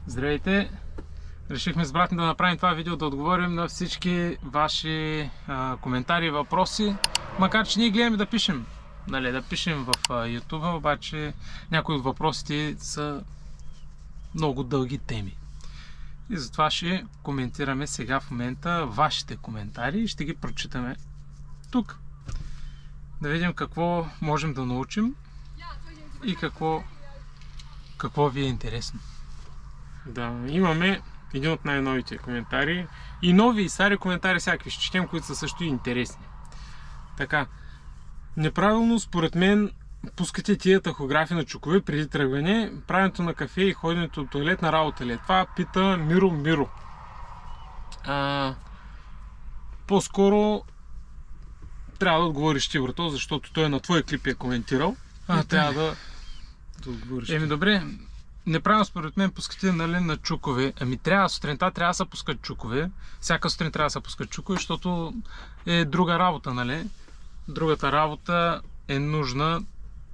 Здравейте! Решихме с брат ми да направим това видео, да отговорим на всички ваши коментари и въпроси. Макар че ние гледаме да пишем, да пишем в YouTube, обаче някои от въпросите са много дълги теми. И затова ще коментираме сега в момента вашите коментари и ще ги прочитаме тук. Да видим какво можем да научим и какво ви е интересно. Да, имаме един от най-новите коментари. И нови, и стари коментари всякакви ще четем, които са също и интересни. Така, неправилно според мен пускате тия тахографи на чукове преди тръгване. Правенето на кафе и ходенето от туалет на работа ли е? Това пита Миро. По-скоро трябва да отговориш ти, брато, защото той на твой клип е коментирал. Трябва да отговориш. Добре. Неправилно според мен пускате на чукове. Сутринта трябва да се пускат чукове. Всяка сутрин трябва да се пускат чукове, защото е друга работа, Другата работа е нужна,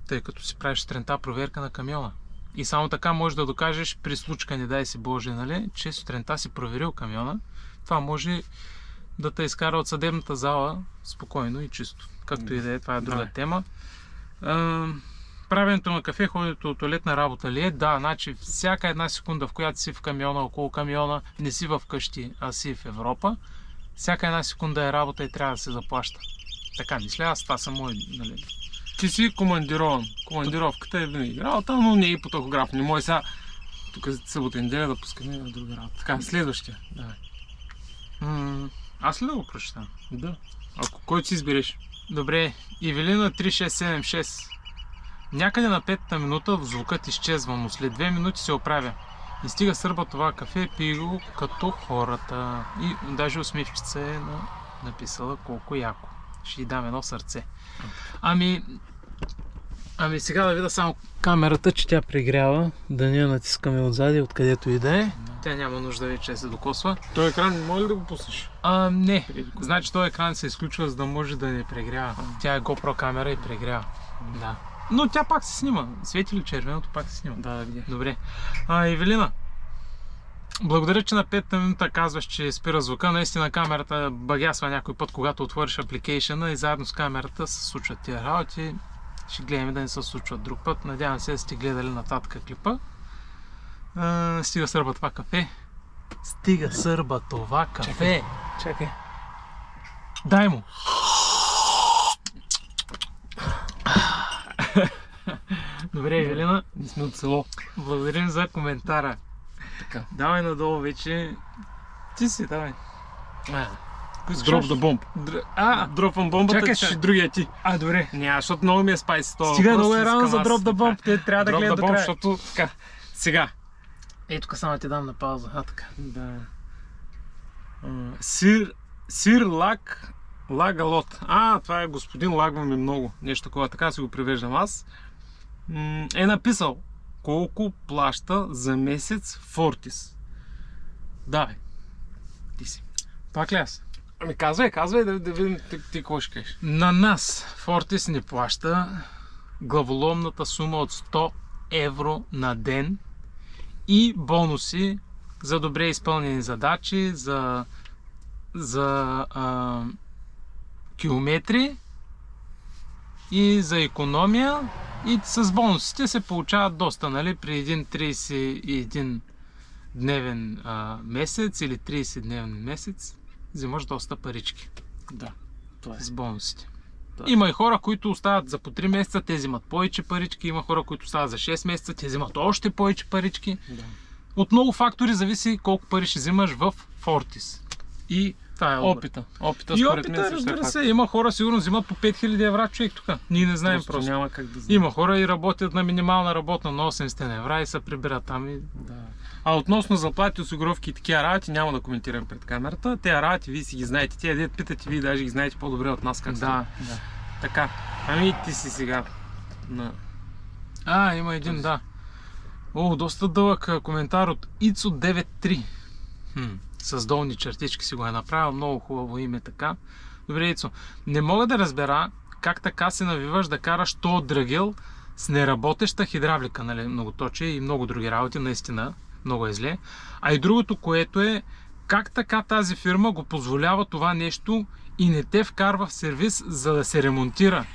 тъй като си правиш сутринта проверка на камиона. И само така можеш да докажеш при случка, не дай си Боже, че сутринта си проверил камиона. Това може да те изкара от съдебната зала спокойно и чисто. Както и да е, това е друга тема. Правенето на кафе, ходенето от туалетна работа ли е? Да, значи всяка една секунда, в която си в камиона, около камиона, не си в къщи, а си в Европа, всяка една секунда е работа и трябва да се заплаща. Така мисля, аз това съм мой, Ти си командирован. Командировката е винаги работа, но не и по тахограф. Не може сега тук събота и неделя да пускаме на друга работа. Така, следващия. Давай. Аз ли да го прочитам? Да. Ако който си избереш. Добре, Ивелина 3676. Някъде на 5-та минута звукът изчезва, но след 2 минути се оправя. И стига сърба това кафе, пие го като хората. И даже усмивчица е написала колко яко. Ще й дам едно сърце. Ами сега да видя само камерата, че тя прегрява. Да не я натискаме отзади, откъдето и да е. Тя няма нужда вече да се докосва. Той екран може ли да го пуснеш? Не. Значи този екран се изключва, за да може да не прегрява. Тя е GoPro камера и прегрява. Да. Но тя пак се снима. Свети ли червеното, пак се снима. Да, видя. Добре. Евелина, благодаря, че на 5-та минута казваш, че спира звука. Наистина камерата багясва някой път, когато отвориш апликейшъна и заедно с камерата се случват тия работи. Ще гледаме да не се случват друг път. Надявам се да сте гледали нататък клипа. Стига сърба това кафе. Стига сърба това кафе. Чакай. Дай му. Добре, Евелина. Ние сме от село. Благодарим за коментара. Така. Давай надолу вече. Ти си, давай. Drop the bomb. Дропвам бомбата, чакай, че другия ти. Добре. Няма, защото много ми е спайси това. Стига, много е рано за Drop the bomb. Те трябва да гледат до края. Защото така. Сега. Ей, тук само ти дам на пауза. Така. Да. Сир лагалот. Това е господин лагваме много. Нещо такова. Така си го превеждам аз. Е написал колко плаща за месец Фортис. Давай. Ти си. Пак ли аз? Казвай да видим ти какво ще кажеш. На нас Фортис не плаща главоломната сума от 100 евро на ден и бонуси за добре изпълнени задачи, за километри и за икономия. И с бонусите се получават доста, при един 31 дневен месец или 30 дневен месец взимаш доста парички. Да, това е. С бонусите. Да. Има и хора, които остават за по 3 месеца, те взимат повече парички. Има хора, които остават за 6 месеца, те взимат още повече парички. Да. От много фактори зависи колко пари ще взимаш в Фортис. И това е опита. И опита, разбира се, има хора сигурно взимат по 5000 евро човек тук. Ние не знаем просто. Няма как да знаем. Има хора и работят на минимална работна на 800 евро и се прибират там и... Да. Относно заплати, осигуровки и такива работи, няма да коментирам пред камерата. Те работи, вие си ги знаете. Те дет питате, вие даже ги знаете по-добре от нас как да. Така. Ти си сега. Има един, да. Доста дълъг коментар от Ицо93. С долни чертички си го е направил. Много хубаво име така. Добре, Ицо. Не мога да разбера как така се навиваш да караш то дръгел с неработеща хидравлика, многоточие и много други работи, наистина. Много е зле. А и другото, което е, как така тази фирма го позволява това нещо и не те вкарва в сервис, за да се ремонтира.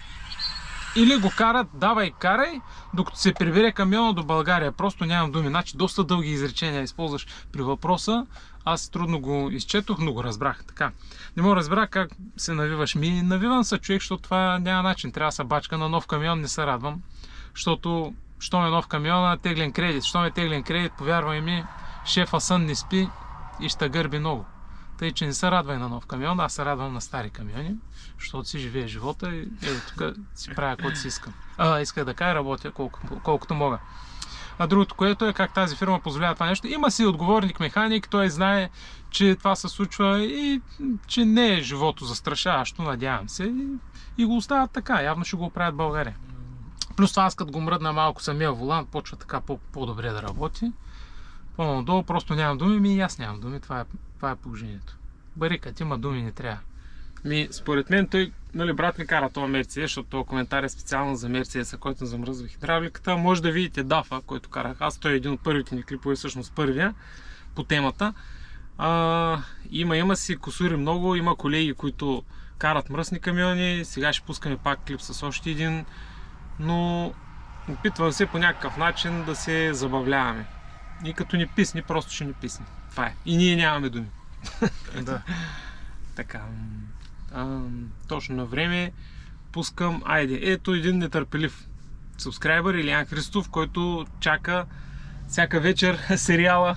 Или го карат, давай, карай, докато се прибере камиона до България. Просто нямам думи. Значи доста дълги изречения използваш при въпроса. Аз трудно го изчетох, но го разбрах. Така. Не мога да разбера как се навиваш. Навивам се, човек, защото това няма начин. Трябва да се бачка на нов камион, не се радвам. Защото, щом е нов камион, теглен кредит. Щом е теглен кредит, повярвай ми, шефа сън не спи и ще гърби много. Тъй, че не се радвай на нов камион, аз се радвам на стари камиони, защото си живее живота и тук си правя каквото си искам. Иска да кажа, работя колкото мога. А другото, което е как тази фирма позволява това нещо. Има си отговорник механик, той знае, че това се случва и че не е живото застрашаващо, надявам се. И го оставят така, явно ще го оправят в България. Плюс това, аз като го мръдна малко самия волан, почва така по-добре да работи. По-надолу просто нямам думи, и аз нямам думи, това е положението. Барикът има думи, не трябва. Според мен той, брат ми кара това Мерцедес, защото този коментар е специално за Мерцедеса, който замръзва хидравликата. Може да видите дафа, който карах аз. Той е един от първите ни клипове, всъщност първия по темата. Има си кусури много, има колеги, които карат мръсни камиони. Сега ще пускаме пак клип с още един, но опитвам се по някакъв начин да се забавляваме. И като ни писни, просто ще ни писни. Това е. И ние нямаме думи. Да. Така. Точно на време пускам. Ето един нетърпелив субскрайбър, Илиян Христов, който чака всяка вечер сериала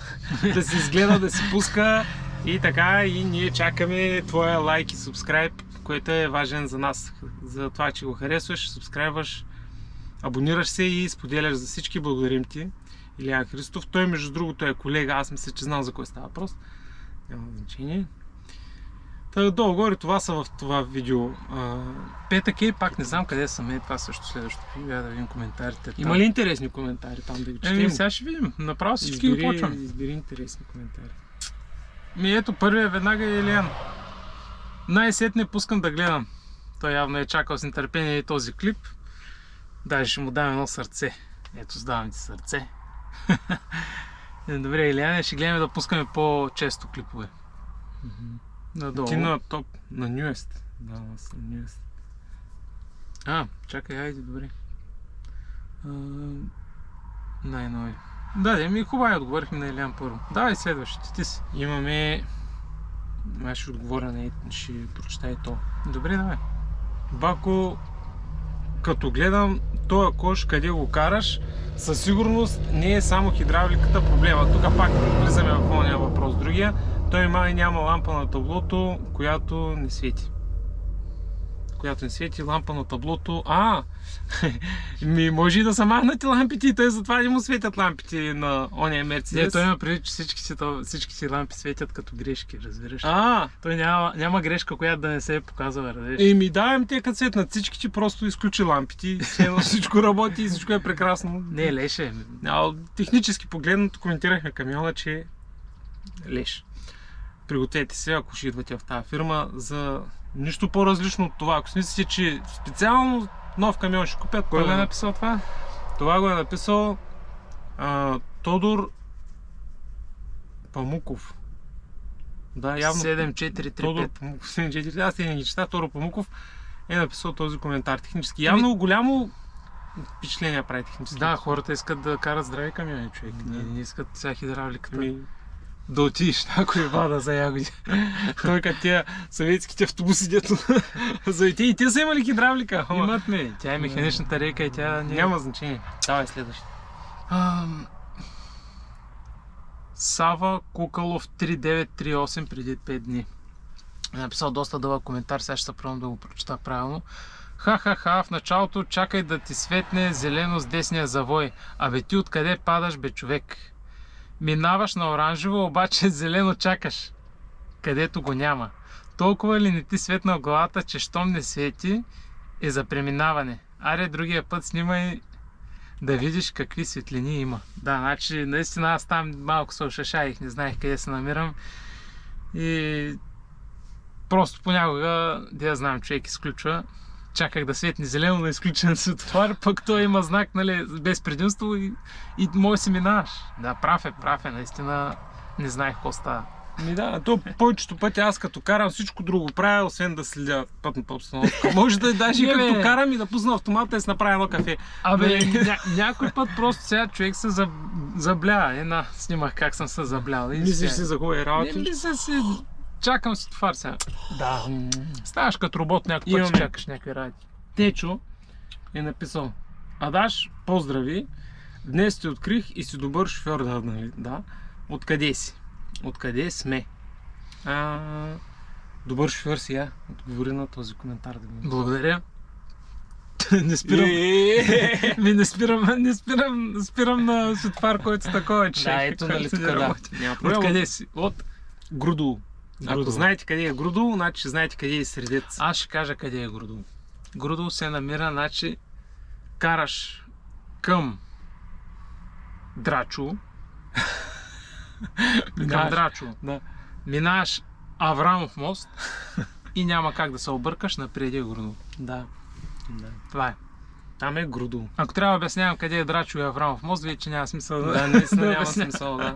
да се изгледа, да се пуска и така, и ние чакаме твоя лайк и субскрайб, който е важен за нас. За това, че го харесваш, субскрайбваш, абонираш се и споделяш за всички. Благодарим ти, Илиян Христов. Той, между другото, е колега. Аз мисля, че знам за кой става въпрос. Няма значение. Долу-горе това са в това видео. Петък е, пак не знам къде съм. Това също следващото. Да видим коментарите. Има ли интересни коментари там да ги четем? Сега ще видим. Направо всички ги почвам. Избери интересни коментари. Ето първия веднага е Илиян. Най-сетне пускам да гледам. Той явно е чакал с нетърпение и този клип. Даже ще му дам едно сърце. Ето, сдавам ти сърце. Добре, Илияне, ще гледаме да пускаме по-често клипове. Надолу. Ти на топ, на Newest. Да, аз на Newest. Чакай, хайде, добре. Най-нови. Да, хубаво отговорихме на Илиян първо. Давай следващите, ти си. Имаме... Аз ще отговоря, ще прочитай то. Добре, давай. Бако, като гледам този кош, къде го караш, със сигурност не е само хидравликата проблема. Тук пак влизаме в ония въпрос. Другия, той май няма лампа на таблото, която не свети. Лампа на таблото. Може и да са махнати лампите и той затова не му светят лампите на ония Мерцедес. Той има преди, че всички си лампи светят като грешки, разбираш. Той няма грешка, която да не се е показва, разбираш. Давам те като светнат всички, просто изключи лампите. Всичко работи и всичко е прекрасно. Не е леше. Технически погледнато коментирахме камиона, че е леш. Пригответе се, ако ще идвате в тази фирма, за нищо по-различно от това. Ако си мислите, че специално нов камион ще купят... Кой го е написал това? Това го е написал Тодор Памуков. Да, явно... 7435. Тодор Памуков 7435. Аз не ги чета. Тодор Памуков е написал този коментар технически. Явно голямо впечатление прави технически. Да, хората искат да карат здрави камиони, човек. Не искат сега хидравликата. Да отидеш някой вада за ягоди. Той като тия съветските автобуси, дето заете. И те са имали хидравлика. Имат ми. Тя е механичната рейка и тя няма значение. Давай следващия. Сава Кукалов 3938 преди 5 дни. Е написал доста дълъг коментар, сега ще се пробвам да го прочета правилно. Ха-ха-ха, в началото чакай да ти светне зелено с десния завой. Абе ти откъде падаш, бе, човек? Минаваш на оранжево, обаче зелено чакаш, където го няма. Толкова ли не ти светна в главата, че щом не свети, е за преминаване? Аре, другия път снимай да видиш какви светлини има. Да, значи, наистина аз там малко се ошашаих, не знаех къде се намирам. И просто понякога, да я знам, човек изключва чаках да светне зелено, да изключен светофар, пък той има знак, нали, без предимство и може си минаваш. Да, прав е, наистина не знаех какво става. То повечето пъти аз като карам всичко друго правя, освен да следя пътната обстановка. Може да даже като карам и да пусна автомата и да си направя едно кафе. Някой път просто сега човек се забля. Снимах как съм се заблял. Мислиш си за хубави работи? Не мисля си, чакам си това сега. Да. Ставаш като робот някой път, чакаш някакви работи. Течо е написал: Адаш, поздрави, днес те открих и си добър шофьор, нали? Да. Откъде си? Откъде сме? Добър шофьор си, отговори на този коментар. Благодаря. Не спирам на светофар, който е такова, че... Да, ето, нали, тук, да. Откъде си? От Грудул. Ако знаете къде е Грудул, значи знаете къде е Средец. Аз ще кажа къде е Грудул. Грудул се намира, значи караш към Драчо. Към Драчо. Да. Минаваш Аврамов мост и няма как да се объркаш, напред е Грудул. Да. Това е. Там е Грудул. Ако трябва да обяснявам къде е Драчо и Аврамов мост, вече няма смисъл. Да, наистина няма смисъл, да.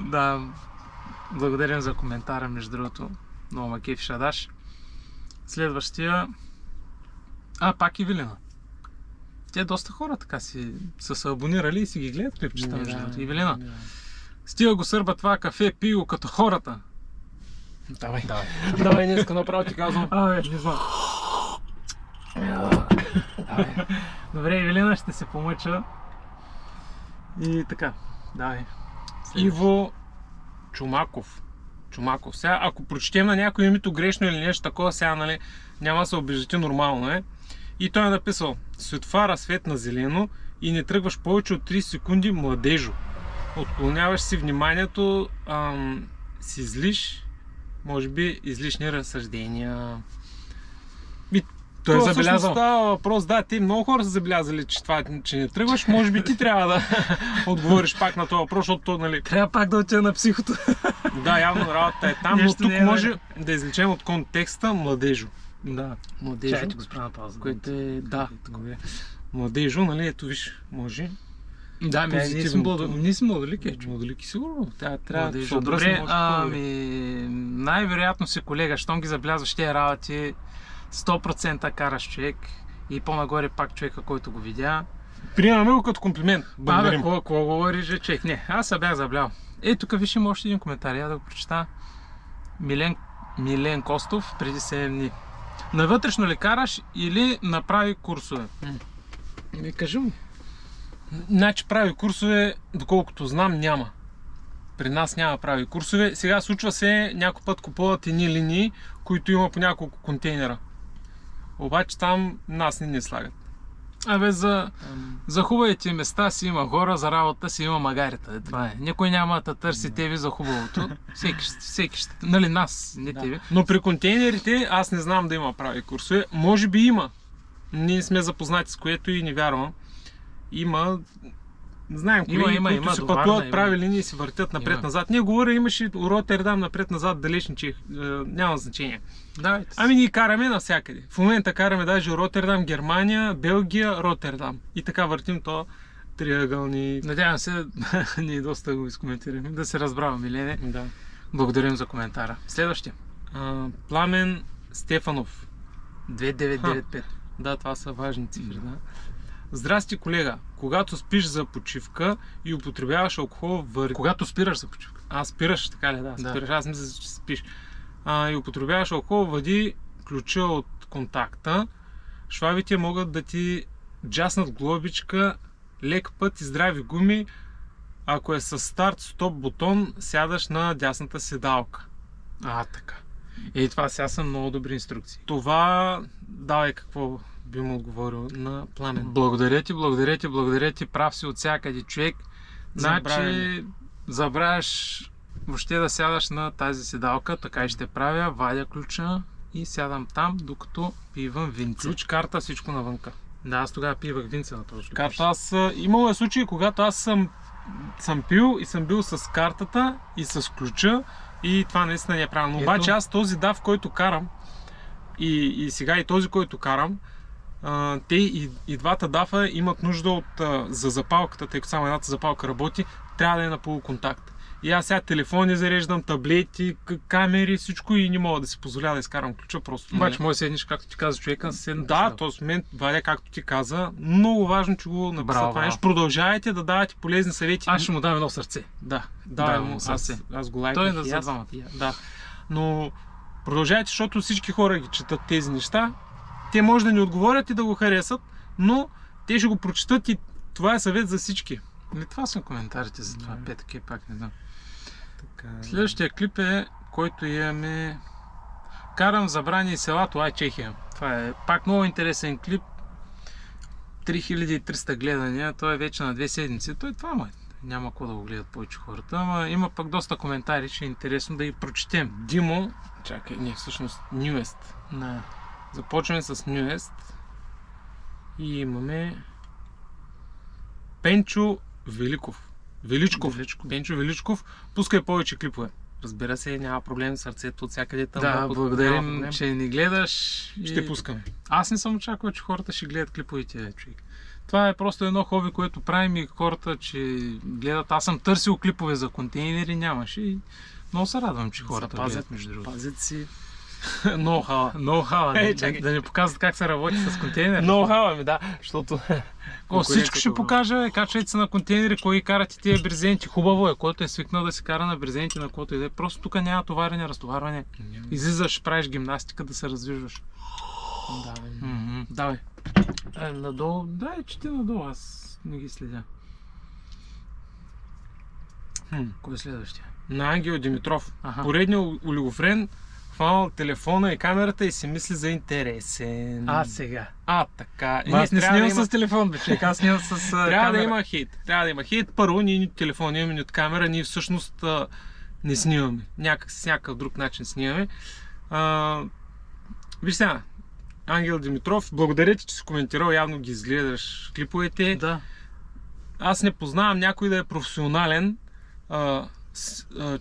Да. Благодарим за коментара, между другото. Много ма кефиш, Адаш. Следващия... пак Ивелина. Те доста хора така са се абонирали и си ги гледат клипчета, между другото. Ивелина. Стига го сърба това кафе, пи го като хората. Давай, днеска направо ти казвам. Не знам. Добре, Ивелина, ще се помъча. И така, давай. Иво Чумаков. Сега, ако прочетем на някой името грешно или нещо такова, сега, нали, няма да се обиждате, нормално е. И той е написал: светофара светна зелено и не тръгваш повече от 30 секунди, младежо. Отклоняваш си вниманието, си излиш, може би излишни разсъждения. Той е забелязал. Става въпрос, те много хора са забелязали, че не тръгваш, може би ти трябва да отговориш пак на този въпрос, защото, нали... Трябва пак да отида на психото. Да, явно работата е там, но тук може да извлечем от контекста младежо. Да, младежо. Чайте го спра на пауза. Което е, младежо, нали, ето виж, може. Да, ние сме младолики. Младолики сигурно. Трябва да се обръсне. Най-вероятно си колега, щом ги забелязваш тези работи, 100% караш човек и по-нагоре пак човека, който го видя. Приемаме го като комплимент. Благодарим. Какво говориш, човек? Не, аз се бях заблял. Тук виж, има още един коментар, да го прочета. Милен Костов, преди 7 дни. Навътрешно ли караш или направи курсове? Кажи ми. Значи прави курсове, доколкото знам, няма. При нас няма прави курсове. Сега случва се, някой път купуват едни линии, които има по няколко контейнера. Обаче там нас не слагат. За хубавите места си има хора, за работа си има магарите. Това е. Никой няма да търси тебе за хубавото. Всеки ще... Нали, нас, не тебе. Но при контейнерите аз не знам да има прави курсове. Може би има. Ние сме запознати с което и не вярвам. Има... Знаем колеги, които се пътуват прави линии и се въртят напред-назад. Ние говоря, имаше Ротердам напред-назад, далечни, че няма значение. Ние караме навсякъде. В момента караме даже Ротердам, Германия, Белгия, Ротердам. И така въртим то триъгълни. Надявам се, ние доста го изкоментираме, да се разбраваме или не. Да. Благодарим за коментара. Следващия. Пламен Стефанов. 2995. Да, това са важни цифри. Да. Здрасти, колега. Когато спиш за почивка и употребяваш алкохол, Когато спираш за почивка. Спираш, така ли? Да, спираш. Аз мисля, че спиш. И употребяваш алкохол, вади ключа от контакта. Швабите могат да ти джаснат глобичка, лек път и здрави гуми. Ако е с старт-стоп бутон, сядаш на дясната седалка. Така. Това сега са много добри инструкции. Това, давай какво би му отговорил на Пламен. Благодаря ти, прав си от всякъде човек. Значи, забравяш въобще да сядаш на тази седалка, така и ще правя, вадя ключа и сядам там, докато пивам винце. Ключ, карта, всичко навънка. Да, аз тогава пивах винце на този карта. Имало е случаи, когато аз съм пил и съм бил с картата и с ключа и това наистина не е правилно. Обаче аз този дав, който карам, И сега и този, който карам, те и двата дафа имат нужда от за запалката, тъй като само едната запалка работи, трябва да е на полуконтакт. И аз сега телефони зареждам, таблети, камери, всичко и не мога да си позволя да изкарам ключа просто. Обаче може да седнеш, както ти каза човека, на седната. Да, т.е. в момент, Валя, както ти каза, много важно, че го написа това нещо. Продължавайте да давате полезни съвети. Аз ще му дам едно сърце. Да, му сърце. аз го лайках. Той е за двамата. Да. Но продължавайте, защото всички хора ги четат тези неща. Те може да ни отговорят и да го харесат, но те ще го прочитат и това е съвет за всички. Или това са коментарите за това, петък пак не знам. Така... Следващия клип е, който имаме Карам в забрани селато Ай Чехия. Това е пак много интересен клип. 3300 гледания, той е вече на 2 седмици. Това му е. Няма какво да го гледат повече хората, ама има пък доста коментари, ще е интересно да ги прочетем. Димо, чакай, не, всъщност Newest. Да. Започваме с Newest и имаме Пенчо Величков. Пенчо Величков, пускай повече клипове. Разбира се, няма проблем, сърцето от всякъде там. Да, благодарим, че ни гледаш. Ще пускаме. Аз не съм очаквал, че хората ще гледат клиповете, човек. Това е просто едно хоби, което правим и хората, че гледат. Аз съм търсил клипове за контейнери, нямаше и много се радвам, че хората гледат, между другото. Пазят си ноу-хауа. Да ни показват как се работи с контейнери. Ноу-хауа да, защото... Всичко ще покажа, качвайте се на контейнери, кой карат и тия брезенти. Хубаво е, който е свикнал да се кара на брезенти, на който иде. Просто тук няма товарене, разтоварване. Излизаш, правиш гимнастика да се раздвижваш. Да. Давай. Надолу, чети надолу, аз не ги следя. Кой е следващия? На Ангел Димитров. Аха. Поредният олигофрен хванал телефона и камерата и си мисли за интересен. Сега. Така. Аз не снимам с телефон, бе, човек. Аз снимам с Трябва да има хейт. Първо, ние ни телефон имаме, ни от камера, ние всъщност не снимаме. С някакъв друг начин снимаме. Виж сега, Ангел Димитров, благодаря ти, че си коментирал, явно ги изгледаш клиповете. Да. Аз не познавам някой да е професионален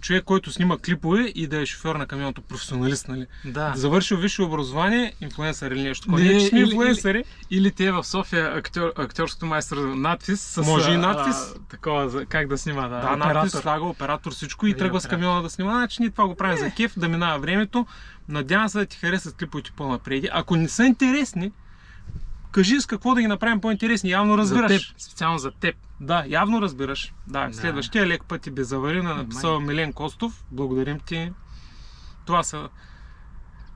човек, който снима клипове и да е шофьор на камионото, професионалист, нали? Да. Завършил висше образование, инфлуенсър или нещо такова. Не, че сме инфлуенсъри. Или те в София актьорското майстор надпис. Може и надпис. Такова, как да снима, да. Да, надпис, слага оператор, всичко и тръгва с камиона да снима. Значи ние това го правим за кеф, да минава времето. Надявам се да ти харесат клиповете по-напреди. Ако не са интересни, кажи с какво да ги направим по-интересни. Явно разбираш. За теб, специално за теб. Да, явно разбираш. Да, следващия лек път и безаварина е написал Милен Костов. Благодарим ти. Това са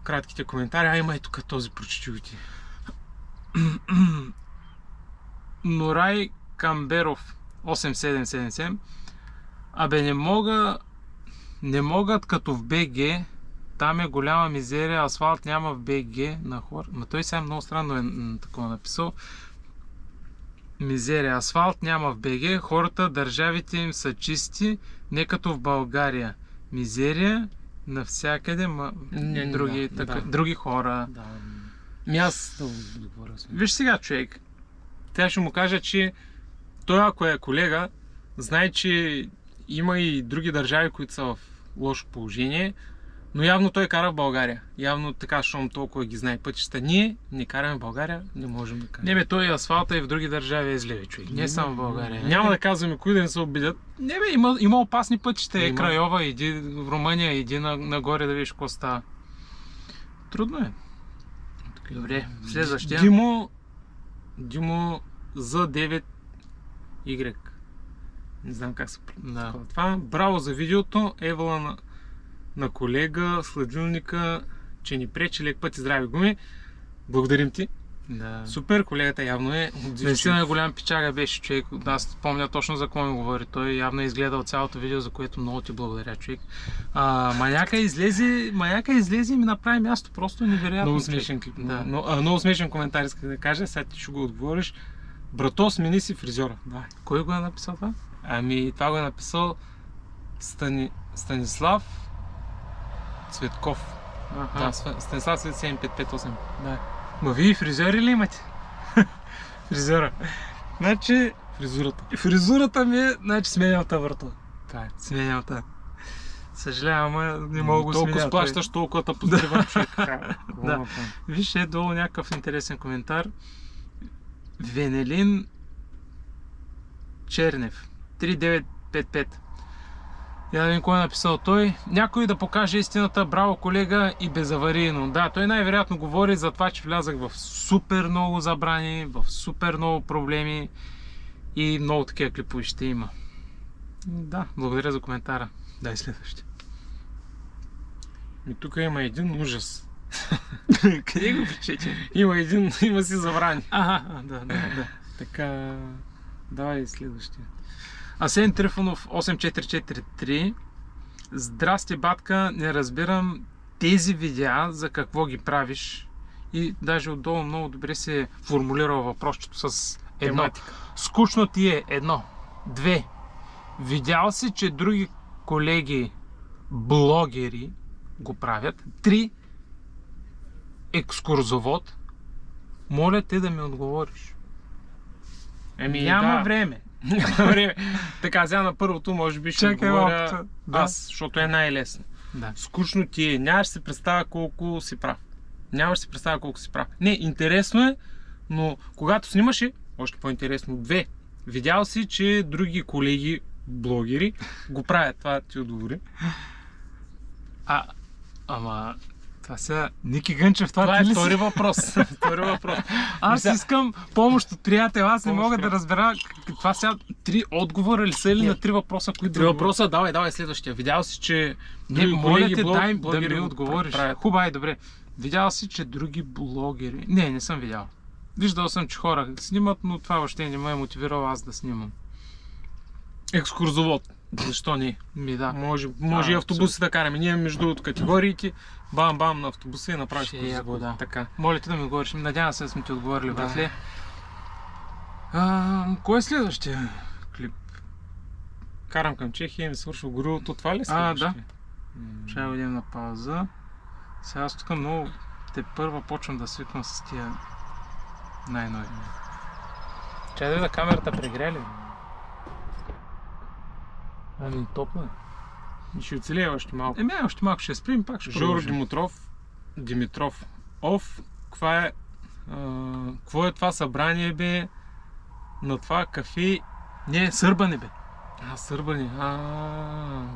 кратките коментари. Има и тук този, прочети го ти. Норай Камберов 8777. Абе не могат като в БГ. Там е голяма мизерия, асфалт няма в БГ на хора. Ма той сега много странно е такова написал. Мизерия, асфалт няма в БГ, хората, държавите им са чисти, не като в България. Мизерия навсякъде, други хора. Да. Аз да говоря. Виж сега, човек. Тя ще му кажа, че той, ако е колега, знае, че има и други държави, които са в лошо положение. Но явно той кара в България. Явно така, щом толкова ги знае пътища. Ние не караме в България, не можем да караме. Не бе, той асфалта и в други държави е зле, човек. Не само в България. Няма да казваме кои да не се обидят. Не бе, има опасни пътища. Крайова, иди в Румъния, иди нагоре да видиш какво става. Трудно е. Добре, следващия. Димо за 9Y. Не знам как се това. Браво за видеото. Евала на колега, сладилника, че ни пречи, лек път и здрави гуми. Благодарим ти. Да. Супер, колегата явно е отзивчив. Наистина голям пичага беше, човек. Аз помня точно за какво ми говори. Той явно е изгледал цялото видео, за което много ти благодаря, човек. Маняка излезе и ми направи място. Просто невероятно. Много смешен клип. Да. Много смешен коментар исках да кажа. Сега ти ще го отговориш. Брато, смени си фризьора. Да. Кой го е написал това? Това го е написал Станислав Цветков. Да, Станислав Цвет 7558. Да. Ма вие фризьори ли имате? Фризьора. Значи... Фризурата. Фризурата ми е... Значи сменял та върто. Това е. Сменял та. Съжалявам, ама не мога да го сменя. Толкова сплащаш, толкова те поздравям, човек. Да. Виж, е долу някакъв интересен коментар. Венелин Чернев 3955. Я да видим кой е написал той. Някой да покаже истината, браво колега и безаварийно. Да, той най-вероятно говори за това, че влязах в супер много забрани, в супер много проблеми и много такива клипове ще има. Да, благодаря за коментара. Дай следващия. И тук има един ужас. Къде го прочете? Има си забрани. Да. Така, давай следващия. Асен Трифонов 8443. Здрасти, батка, не разбирам тези видеа за какво ги правиш. И даже отдолу много добре се формулира въпросчето с едно. Тематика. Скучно ти е едно. 2. Видял си, че други колеги блогери го правят. 3. Екскурзовод. Моля те да ми отговориш. Няма време. Така, сега на първото може би ще Чакай говоря малко. Да. аз, защото е най-лесно. Да. Скучно ти е, нямаш си представа колко си прав. Нямаш си представа колко си прав. Не, интересно е, но когато снимаше, още по-интересно. 2. Видял си, че други колеги, блогери, го правят. Това ти отговори. Ама това сега Ники Гънчев, Това е ти ли си? втори въпрос. Втори въпрос. Аз искам помощ от приятел, аз не Помощ мога да разбера това сега 3 отговора ли са или на 3 въпроса, които Три въпроса, давай следващия. Видял си, че Не, други моля колеги, те, дай да блогери ми го отговориш. правят. Хубаво, добре. Видял си, че други блогери... Не съм видял. Виждал съм, че хора снимат, но това въобще не ме е мотивирало аз да снимам. Екскурзовод. Защо не? Да. Може и автобуси да караме. Ние между категориите, бам-бам на автобуса и направиш Ще е яко, екскурзовод. да. Така. Моля те да ми отговориш. Надявам се да сме ти отговорили, Да. братле. Кой е следващия клип? Карам към Чехия и ми свършва горивото. Това ли е Да. следващия? Ще я видим на пауза. Сега аз тук много първа почвам да свиквам с тия най-нови. Чай да видя камерата прегря ли? Ами топло е. Ще оцелее още малко. Още малко ще спрем, пак ще Жоро продължим. Димитров. Какво е това събрание, бе? На това кафе. Не, сърбане, бе. Сърбане.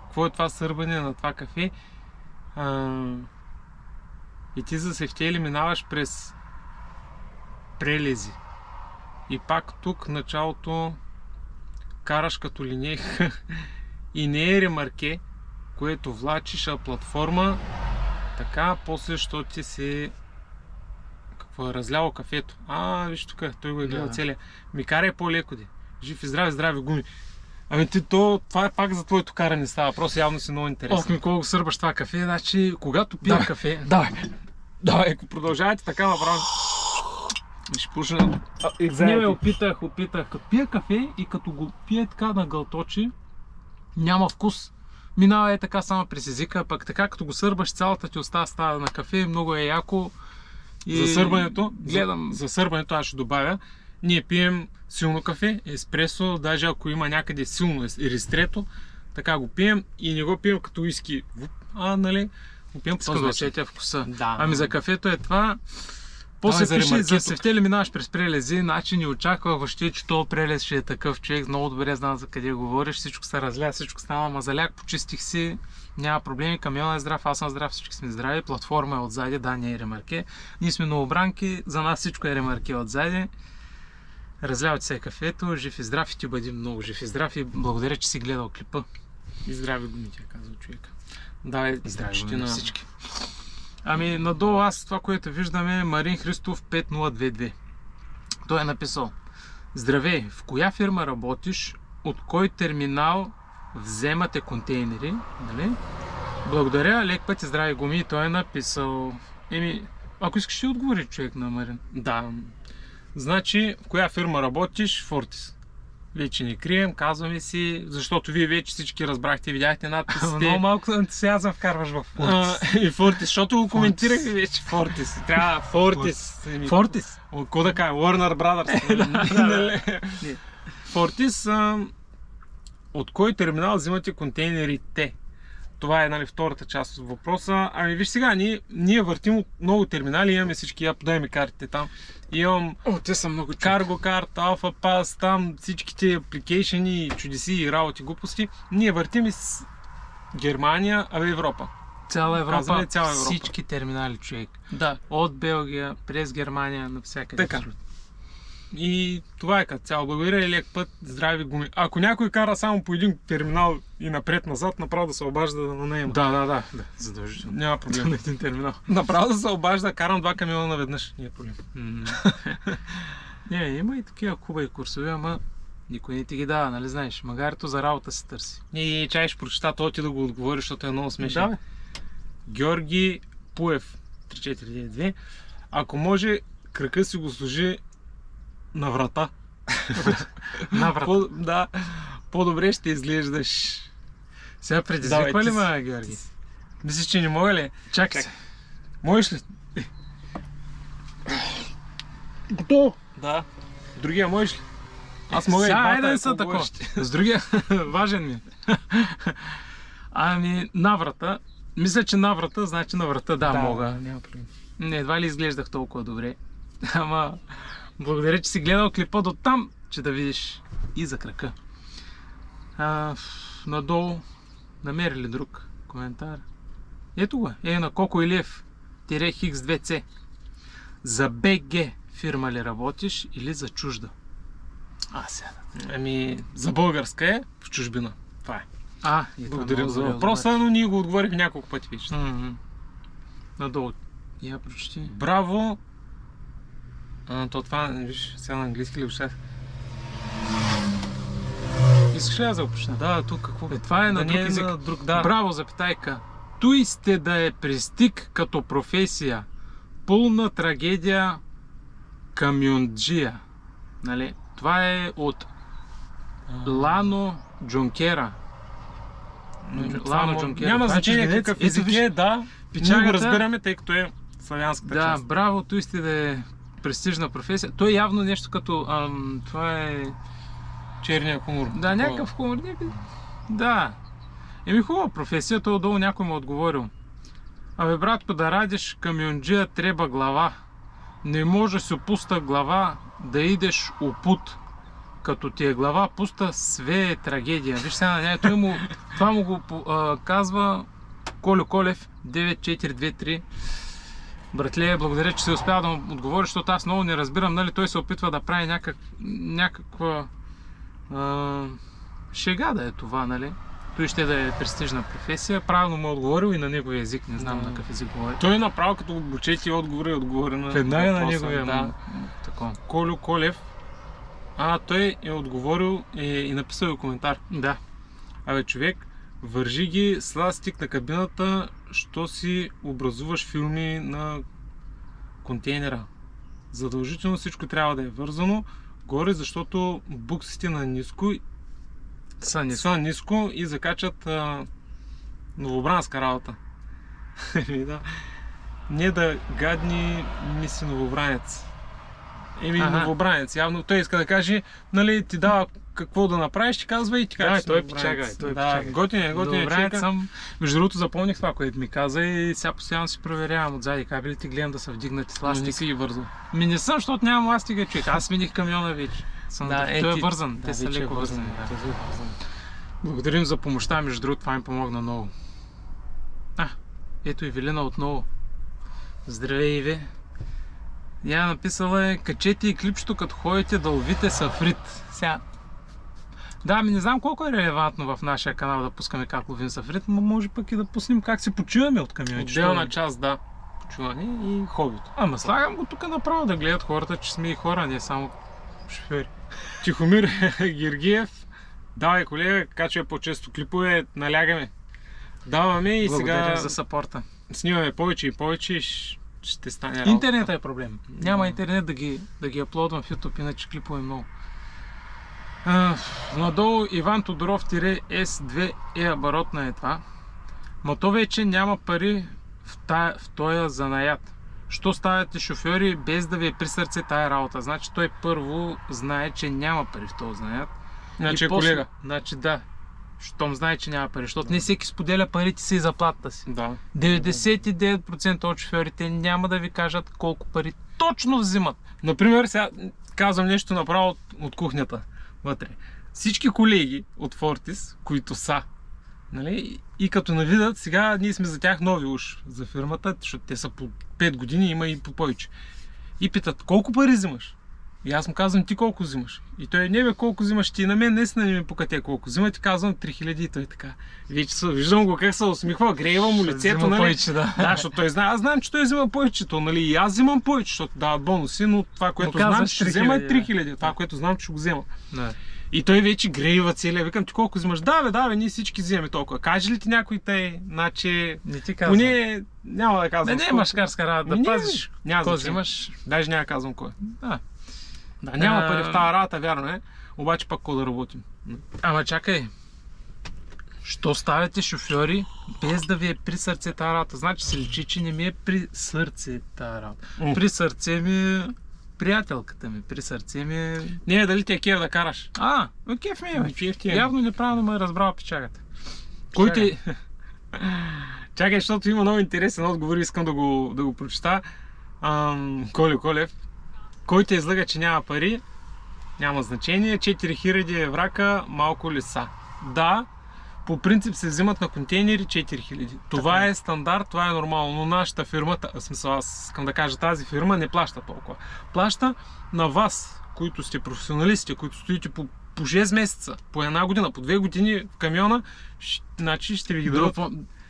Какво е това сърбане на това кафе? И ти за сефтели минаваш през прелези. И пак тук началото караш като линейка и не е ремарке, което влачиш, а платформа. Така, после, що ти се разляло кафето. Виж тук, той го е гледал целия. Ми карай по-леко, де. Жив и здрави гуми. Ами това е пак за твоето каране става. Просто явно си много интересен. Ми колко сърбаш това кафе, значи когато пия кафе... Давай, ако продължавате така направо. Ще пушна. Не, опитах. Като пия кафе и като го пие така на гълточи, няма вкус. Минава така само през езика, пък така като го сърбаш, цялата ти уста става на кафе, много е яко. И за сърбането аз ще добавя. Ние пием силно кафе, еспресо, даже ако има някъде силно ристрето, така го пием и не го пием като уиски. Нали? Го пием искам да усетя вкуса. Да. Ами за кафето е това. После пише за сефтели минаваш през прелези, значи не очаквах въобще, че този прелез ще е такъв човек. Много добре знам за къде говориш, всичко се разля, всичко става мазаляк, почистих си, няма проблеми, камион е здрав, аз съм здрав, всички сме здрави, платформа е отзади, да, не е ремарке. Ние сме новобранки, за нас всичко е ремарке отзади. Разлявате се кафето, жив и здрав и ти бъди много жив и здрав и благодаря, че си гледал клипа. И здрави гуми, тя казва човека. Да, здрави гуми на всички. Ами надолу аз това, което виждаме, Марин Христов 5022. Той е написал: Здравей, в коя фирма работиш? От кой терминал вземате контейнери? Нали? Благодаря, лек път и здрави гуми. Той е написал... ако искаш ще отговори човек на Марин. Да. Значи, в коя фирма работиш? Фортис. Вече не крием, казваме си, защото вие вече всички разбрахте, видяхте надписите. Много малко ентусиазъм вкарваш в Фортис. И Фортис, защото го коментирахме вече. Фортис. Трябва Фортис. Фортис? Какво да кажа? Warner Brothers. Фортис. От кой терминал взимате контейнерите? това е, нали, втората част от въпроса. Ами виж сега, ние въртим от много терминали, имаме всички, я подай ми картите там. Имам те са много Cargo Card, Alpha Pass, там всичките апликейшени, чудеси и работи, глупости. Ние въртим из Германия, Европа. Цяла Европа, цяла Европа. всички терминали, човек. Да. От Белгия, през Германия, навсякъде. Така. И това е като цяло. Благодаря и лек път, здрави гуми. Ако някой кара само по един терминал и напред-назад, направо да се обажда да наема. Да, задължително. Няма проблем. На един терминал. Направо да се обажда, карам 2 камиона наведнъж. Няма проблем. Не, има и такива хубави курсове, ама никой не ти ги дава, нали знаеш? Магарито за работа се търси. И чай ще прочета, той ти да го отговори, защото е много смешен. Да, бе. Георги Пуев, 3492. Ако може, крака си го служи на врата. На врата. Да, по-добре ще изглеждаш. Сега предизвиква ли ме, Георги? Мислиш, че не мога ли? Чакай се. Можеш ли? Готово. Да. Другия можеш ли? Аз мога и сега, двата. айде да са такова. С другия, важен ми. Ами, на врата. Мисля, че на врата, значи на врата, да, мога. Няма проблем. Не, едва ли изглеждах толкова добре. Ама, благодаря, че си гледал клипа до там, че да видиш и за крака. Надолу, намери ли друг коментар? Ето го, на Коко Илиев, X2C. За БГ фирма ли работиш или за чужда? Сега. Ами, за българска е в чужбина. Това е. Благодаря за въпроса, но ние го отговорих няколко пъти вече. Надолу. Я прочети. Браво! Това, виж, сега на английски ли ушах? Искаш ли аз да опочна? Да, тук какво? Това е на друг език. Да. Браво, запитайка. Той сте да е пристиг като професия. Пълна трагедия камионджия. Нали? Това е от Лано Джункера. Няма значение какъв език е, да. Ние го разбираме, тъй като е славянската част. Да, браво, той сте да е престижна професия. Той е явно нещо като... това е... черния хумор. Да, някакъв хумор. Да. Хубава професия, той отдолу някой му отговорил. Абе, братко, да радиш камионджия треба глава. Не може си пуста глава да идеш упут. Като ти е глава пуста, све е трагедия. Виж сега, това му го казва Колю Колев, 9423. Братле, благодаря, че се успява да му отговори, защото аз много не разбирам, нали, той се опитва да прави някаква шега да е това, нали. Той ще да е престижна професия. Правилно му е отговорил и на неговия език, не знам на какъв език говори. Той е направо като обучети отговори на веднага на неговия. Да. Колю Колев. Той е отговорил и написал коментар. Да. Абе, човек, вържи ги с ластик на кабината, що си образуваш филми на контейнера. Задължително всичко трябва да е вързано горе, защото буксите на ниско са ниско и закачат новобранска работа. Да. Не да гадни мисли новобранец. Новобранец. Явно той иска да каже, нали, ти дава какво да направиш, ти казва и ти казва. Той е пичага. Готин е новобранец съм. Между другото запомних това, което ми каза и сега постоянно си проверявам отзади кабелите, гледам да са вдигнати с ластик. Не си ги вързал. Не съм, защото нямам ластика, човек. Аз смених камиона вече. Той е вързан. Те са леко вързани. Благодарим за помощта, между другото, това ми помогна много. Ето и Велина отново. Здравей, Иве. Я написала е, качете и клипчето, като ходите да ловите сафрит. Сега. Да, не знам колко е релевантно в нашия канал да пускаме как ловим сафрит, но може пък и да пуснем как се почиваме от камионите. Отделна част, да. Почиване и хобито. Ама слагам го тук направо да гледат хората, че сме и хора, не само шофьори. Тихомир Георгиев. Давай, колега, качвай по-често клипове, налягаме. Даваме и благодаря сега за сапорта. Снимаме повече и повече и ще стане работа. Интернетът е проблем. Няма интернет да ги аплодвам в YouTube, иначе клипове много. Надолу Иван Тодоров S2 е оборотна е това. Ма то вече няма пари в тоя занаят. Що ставате шофьори без да ви е при сърце тая работа? Значи той първо знае, че няма пари в този занаят. Значи е колега. Значи да. щом знае, че няма пари. Защото не всеки споделя парите си и заплатата си. Да. 99% от шофьорите няма да ви кажат колко пари точно взимат. Например, сега казвам нещо направо от кухнята вътре. Всички колеги от Fortis, които са, нали, и като навидат, сега ние сме за тях нови уж за фирмата, защото те са по 5 години, има и по повече. И питат, колко пари взимаш? И аз му казвам, ти колко взимаш? И той, не бе, колко взимаш ти? На мен наистина не ми покате колко взима, ти казвам 3000 и той така. Виждам го как се усмихва, греева му лицето, нали? Повече, да. Да, защото той знае, аз знам, че той взима повечето, нали? И аз взимам повече, защото дават бонуси, но това, което знам, че ще взема е 3000. Това, което знам, че ще го взема. Да. И той вече греива целия. Викам, ти колко взимаш? Да, бе, ние всички взимаме толкова. Каже ли ти някой тъй? Значи, Не ти казвам. поне няма да казвам. Не, машкарска работа да пазиш. Няма Кой значение. взимаш? Даже няма да казвам кой. Да. Да, няма пари в тази работа, вярно е. Обаче пак какво да работим. Ама чакай. Що ставате шофьори без да ви е при сърце тази работа? Значи се личи, че не ми е при сърце тази работа. При сърце ми приятелката ми, при сърце ми... Не, дали ти е кеф да караш? Кеф ми е. Кеф ти е. Явно неправилно ме е разбрал печагата. Кой ти... Чакай, защото има много интересен отговор, искам да го прочета. Колю Колев. Кой те излага, че няма пари? Няма значение. 4000 еврака, малко ли са? Да, по принцип се взимат на контейнери 4000. Това е стандарт, това е нормално, но нашата фирма, в смисъл аз искам да кажа, тази фирма не плаща толкова. Плаща на вас, които сте професионалисти, които стоите по 6 месеца, по една година, по 2 години в камиона, значи ще ви ги дадат.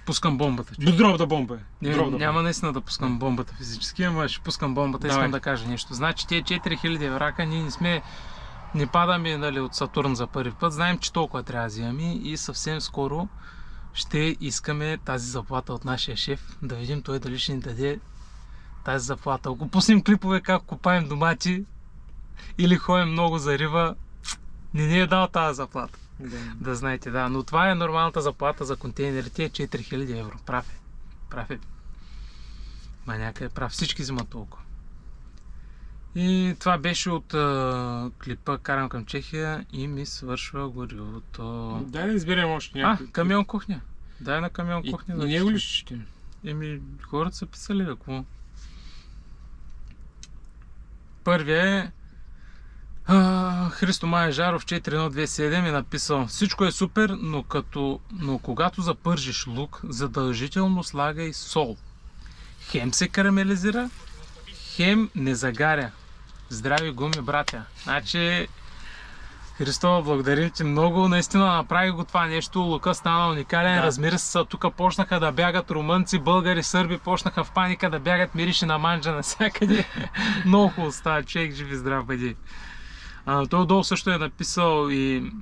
Пускам бомбата. Дробна бомба е. Няма наистина да пускам бомбата физически, ама ще пускам бомбата. Давай. Искам да кажа нещо. Значи тези 4000 еврака ние не падаме, нали, от Сатурн за първи път. Знаем, че толкова трябва да взимаме и съвсем скоро ще искаме тази заплата от нашия шеф. Да видим той дали ще ни даде тази заплата. Ако пуснем клипове как копаем домати или ходим много за риба, не е дал тази заплата. Да знаете, да. Но това е нормалната заплата за контейнерите, е 4000 евро. Прав е. Маняка е прав. Всички взимат толкова. И това беше от клипа Карам към Чехия и ми свършва горивото. Дай да изберем още някой. Камион кухня. Дай на камион кухня. И него ли ще четем? Хората са писали какво. Първият е Христо Мая Жаров 4127 е написал: всичко е супер, но когато запържиш лук, задължително слагай сол. Хем се карамелизира, хем не загаря. Здрави гуми, братя. Значи, Христо, благодарим ти много. Наистина направи го това нещо. Лука стана уникален. Да. Размери се. Тук почнаха да бягат румънци, българи, сърби. Почнаха в паника да бягат. Мирише на манджа навсякъде. Много хубаво става. Човек, живи здрав бъди. Той отдолу също е написал и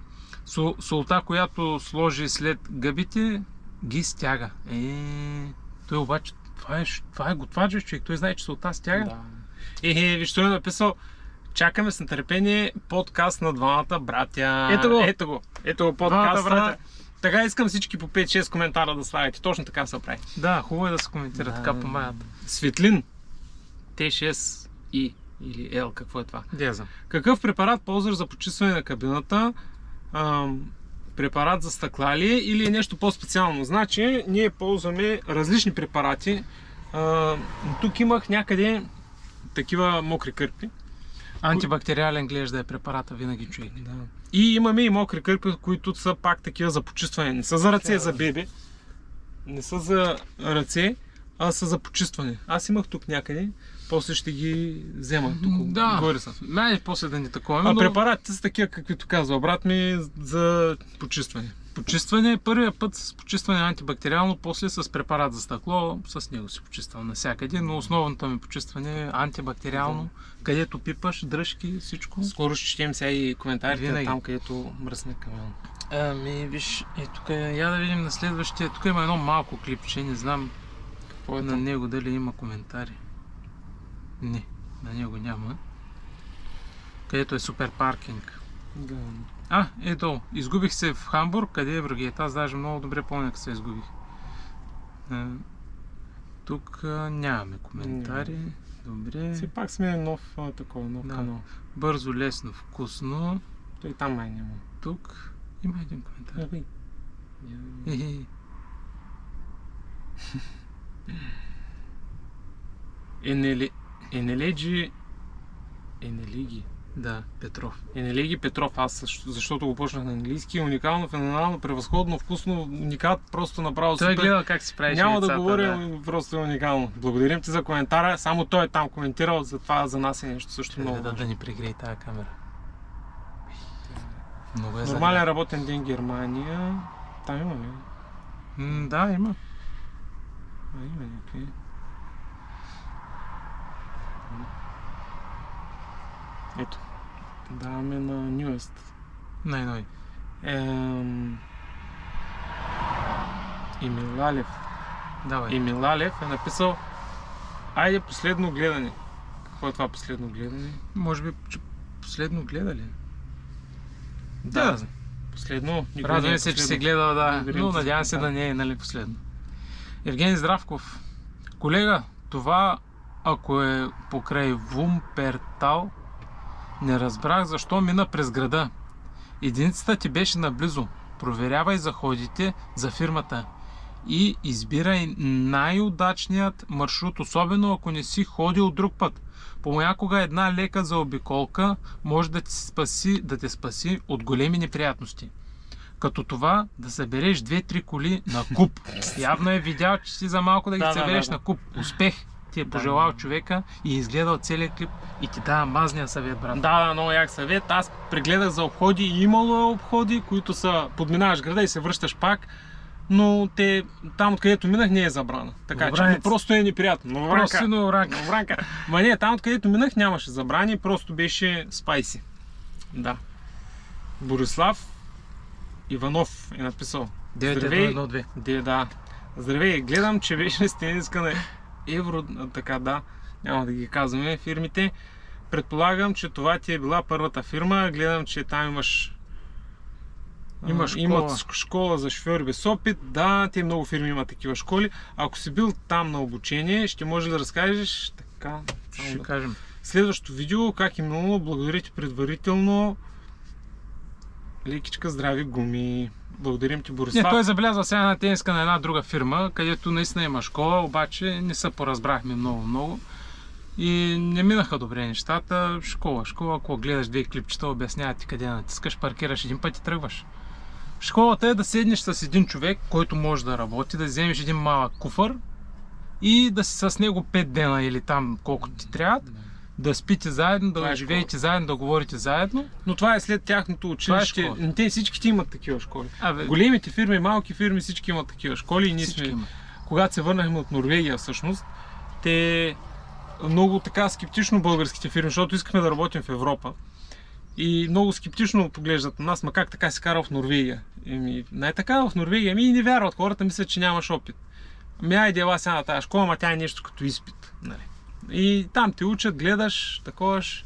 солта, която сложи след гъбите, ги стяга. Той обаче, това е готвач, човек. Той знае, че солта стяга. Да. Виж, той е написал: чакаме с нетърпение подкаст на двамата братя. Ето го подкаста. Така искам всички по 5-6 коментара да слагате. Точно така се прави. Да, хубаво е да се коментира, така помагат. Светлин Т6И или L, какво е това? Деза. Какъв препарат ползваш за почистване на кабината? Препарат за стъкла ли е или е нещо по-специално? Значи, ние ползваме различни препарати. Тук имах някъде такива мокри кърпи. Антибактериален гледаш да е препарата винаги, човек. Да. И имаме и мокри кърпи, които са пак такива за почистване. Не са за ръце, за бебе. Не са за ръце, а са за почистване. Аз имах тук някъде. После ще ги взема тук. Да, горе са. После да ни такова. Препаратите са такива, каквито казва брат ми, за почистване. Почистване, първия път с почистване антибактериално, после с препарат за стъкло, с него си почиствам навсякъде, но основното ми почистване е антибактериално, където пипаш, дръжки, всичко. Скоро ще четем сега и коментарите винаги. Там, където мръсне камион. Виж, тук я да видим на следващия. Тук има едно малко клипче, не знам Какво е на него дали има коментари. Не, на него няма. Където е супер паркинг. Да. Ето, изгубих се в Хамбург, къде е Брагет. Аз даже много добре помня как се изгубих. Тук нямаме коментари. Добре. Все пак сме нов канал. Бързо, лесно, вкусно. Той там май няма. Тук има един коментар. Енелеги Да, Петров. Енелеги Петров, аз защото го почнах на английски, уникално, феноменално, превъзходно, вкусно, уникат, просто направо Той е супер. гледал как си правиш Няма яйцата, да говоря, просто е уникално. Благодарим ти за коментара, само той е там коментирал, затова за нас е нещо също много Да важно. ни пригрее тази камера. Много е Нормален работен ден Германия. Там има ли? Да, има. Има някакви. Ето. Даваме на Newest. Най-нови. Емилалев. Давай. Емилалев е написал: айде последно гледане. Какво е това последно гледане? Може би, че последно гледа ли? Да. Последно. никога не е Радваме се, че последно. си гледал, да. Благодарим Но ти за надявам се да коментар. не е, нали, последно. Евгений Здравков. Колега, това ако е покрай Вумпертал, не разбрах защо мина през града. Единицата ти беше наблизо. Проверявай заходите за фирмата и избирай най-удачният маршрут, особено ако не си ходил друг път. Понякога една лека заобиколка може да те спаси от големи неприятности. Като това да събереш 2-3 коли на куп. Явно е видял, че си за малко да ги събереш на куп. Успех ти е пожелал човека и е изгледал целият клип и ти дава мазния съвет, брат. Да, много як съвет. Аз прегледах за обходи и имало е обходи, които са подминаваш града и се връщаш пак, но там откъдето минах не е забрана. Така че просто е неприятно. Новобранка. Ма не, там откъдето минах нямаше забрани, просто беше спайси. Да. Борислав Иванов е написал: 9112. Да. Здравей, гледам, че беше с тениска на Евро, така да, няма да ги казваме фирмите. Предполагам, че това ти е била първата фирма. Гледам, че там имаш имат школа за шофьори без опит. Да, те много фирми имат такива школи. Ако си бил там на обучение, ще може да разкажеш така. Ще кажем. Следващото видео, как е минало, благодаря ти предварително. Лекичка, здрави гуми. Благодарим ти, Борислав. Не, той забелязва сега на тениска на една друга фирма, където наистина има школа, обаче не се поразбрахме много. И не минаха добре нещата. Школа, ако гледаш 2 клипчета, обясняват ти къде натискаш, паркираш един път и тръгваш. Школата е да седнеш с един човек, който може да работи, да вземеш един малък куфър и да си с него 5 дена или там колкото ти трябва, да спите заедно, да живеете заедно, да говорите заедно. Но това е след тяхното училище. Те всичките имат такива школи. Големите фирми, малки фирми, всички имат такива школи. И ние сме, когато се върнахме от Норвегия всъщност, те много така скептично българските фирми, защото искахме да работим в Европа. И много скептично поглеждат на нас, ма как така си карал в Норвегия? Най-така в Норвегия, и не вярват, хората мислят, че нямаш опит. Айде ела сега на тази школа, ма тя е нещо като изпит. Нали? И там те учат, гледаш, таковаш.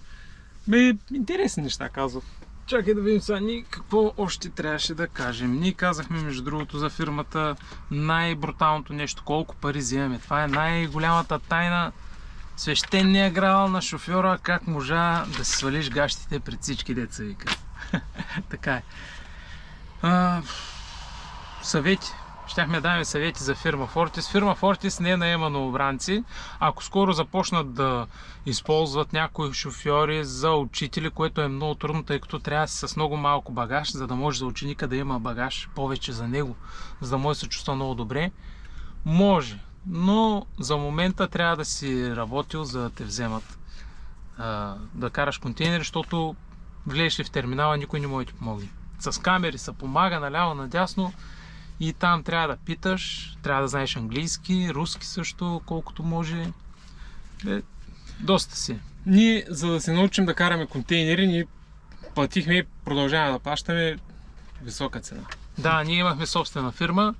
Интересни неща казват. Чакай да видим сега, ние какво още трябваше да кажем. Ние казахме, между другото, за фирмата най-бруталното нещо, колко пари вземаме. Това е най-голямата тайна. Свещения грал на шофьора, как можа да си свалиш гащите пред всички деца, вика. Така е. Съвети. Щяхме да даме съвети за фирма Fortis. Фирма Fortis не наема новобранци. Ако скоро започнат да използват някои шофьори за учители, което е много трудно, тъй като трябва да си с много малко багаж, за да може за ученика да има багаж повече за него, за да може да се чувства много добре. Може, но за момента трябва да си работил, за да те вземат да караш контейнери, защото влезеш ли в терминала, никой не може да ти помогне. С камери се помага наляво, надясно. И там трябва да питаш, трябва да знаеш английски, руски също, колкото може. Доста си. Ние, за да се научим да караме контейнери, ние платихме и продължаваме да плащаме висока цена. Да, ние имахме собствена фирма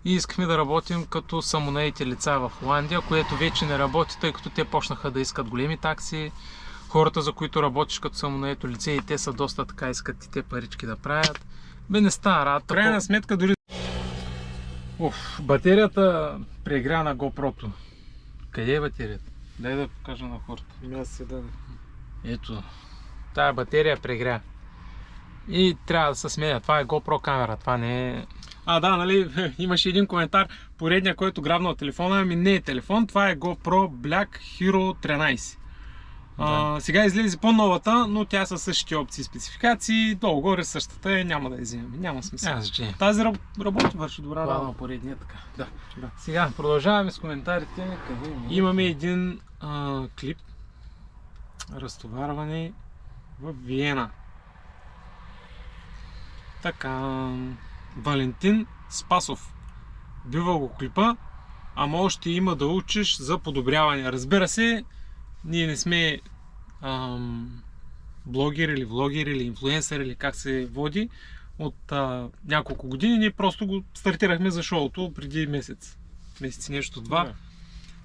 и искахме да работим като самонаети лица в Холандия, което вече не работи, тъй като те почнаха да искат големи такси. Хората, за които работиш като самонаето лице, и те са доста така, искат и те парички да правят. Не става рад. Крайна сметка дори... Батерията прегря на GoPro-то. Къде е батерията? Дай да покажа на хората. Ето, тая батерия прегря. И трябва да се сменя. Това е GoPro камера, това не е... Да, нали, имаше един коментар, поредния, който грабнал телефона, ами не е телефон, това е GoPro Black Hero 13. Сега излезе по-новата, но тя са същите опции и спецификации, долу-горе същата е, няма да я вземем, няма смисъл. Тази работи, върши добра работа. Поредния така. Да. Сега продължаваме с коментарите. Имаме един клип, разтоварване в Виена. Така, Валентин Спасов. Бива го клипа, ама още има да учиш за подобряване. Разбира се, ние не сме блогер или влогер или инфлуенсър или как се води от няколко години. Ние просто го стартирахме за шоуто преди месец и нещо, два. Да.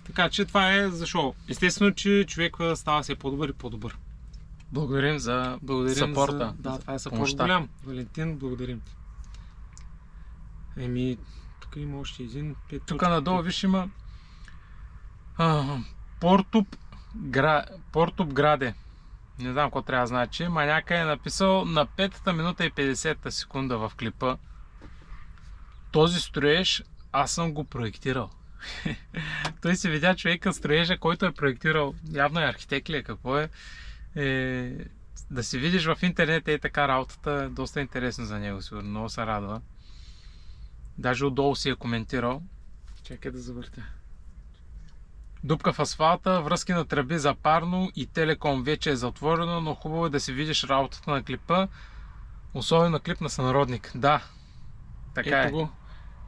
Така че това е за шоу. Естествено, че човек става все по-добър и по-добър. Благодарим за сапорта. Да, това е сапорт голям. Валентин, благодарим ти. Тук има още един. Тук надолу виж има Портуп Граде. Не знам какво трябва да значи. Маняка е написал на 5-та минута и 50-та секунда в клипа. Този строеж аз съм го проектирал. Той си видя човека строежа, който е проектирал. Явно е архитект ли, какво е. Да си видиш в интернет е така работата, е доста интересно за него, сигурно. Много се радва. Даже отдолу си е коментирал. Чакай да завъртя. Дупка в асфалта, връзки на тръби за парно и телеком вече е затворено, но хубаво е да си видиш работата на клипа. Особено на клип на сънародник. Да, така Ето го.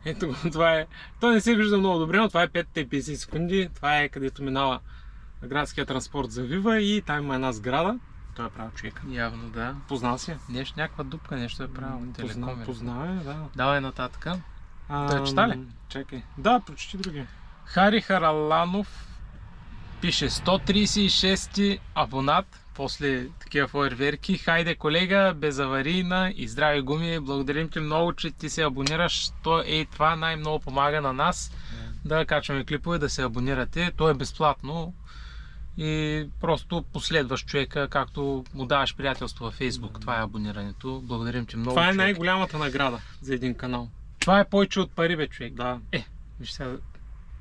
Ето го, това е. Той не се вижда много добре, но това е 5-50 секунди. Това е където минава градския транспорт за Вива и там има една сграда. Той е правил човека. Явно, да. Познал си? Нещо, някаква дупка, нещо е правил. Познава, да. Давай нататък. Той чета ли? Чакай. Да, прочети другия. Хари Хараланов пише 136 абонат, после такива фойерверки. Хайде колега, безаварийна и здрави гуми. Благодарим ти много, че ти се абонираш. Това най-много помага на нас да качваме клипове, да се абонирате. То е безплатно и просто последваш човека, както му даваш приятелство във Facebook. Това е абонирането. Благодарим ти много. Това е най-голямата награда за един канал. Това е повече от пари, бе, човек. Да. Виж сега,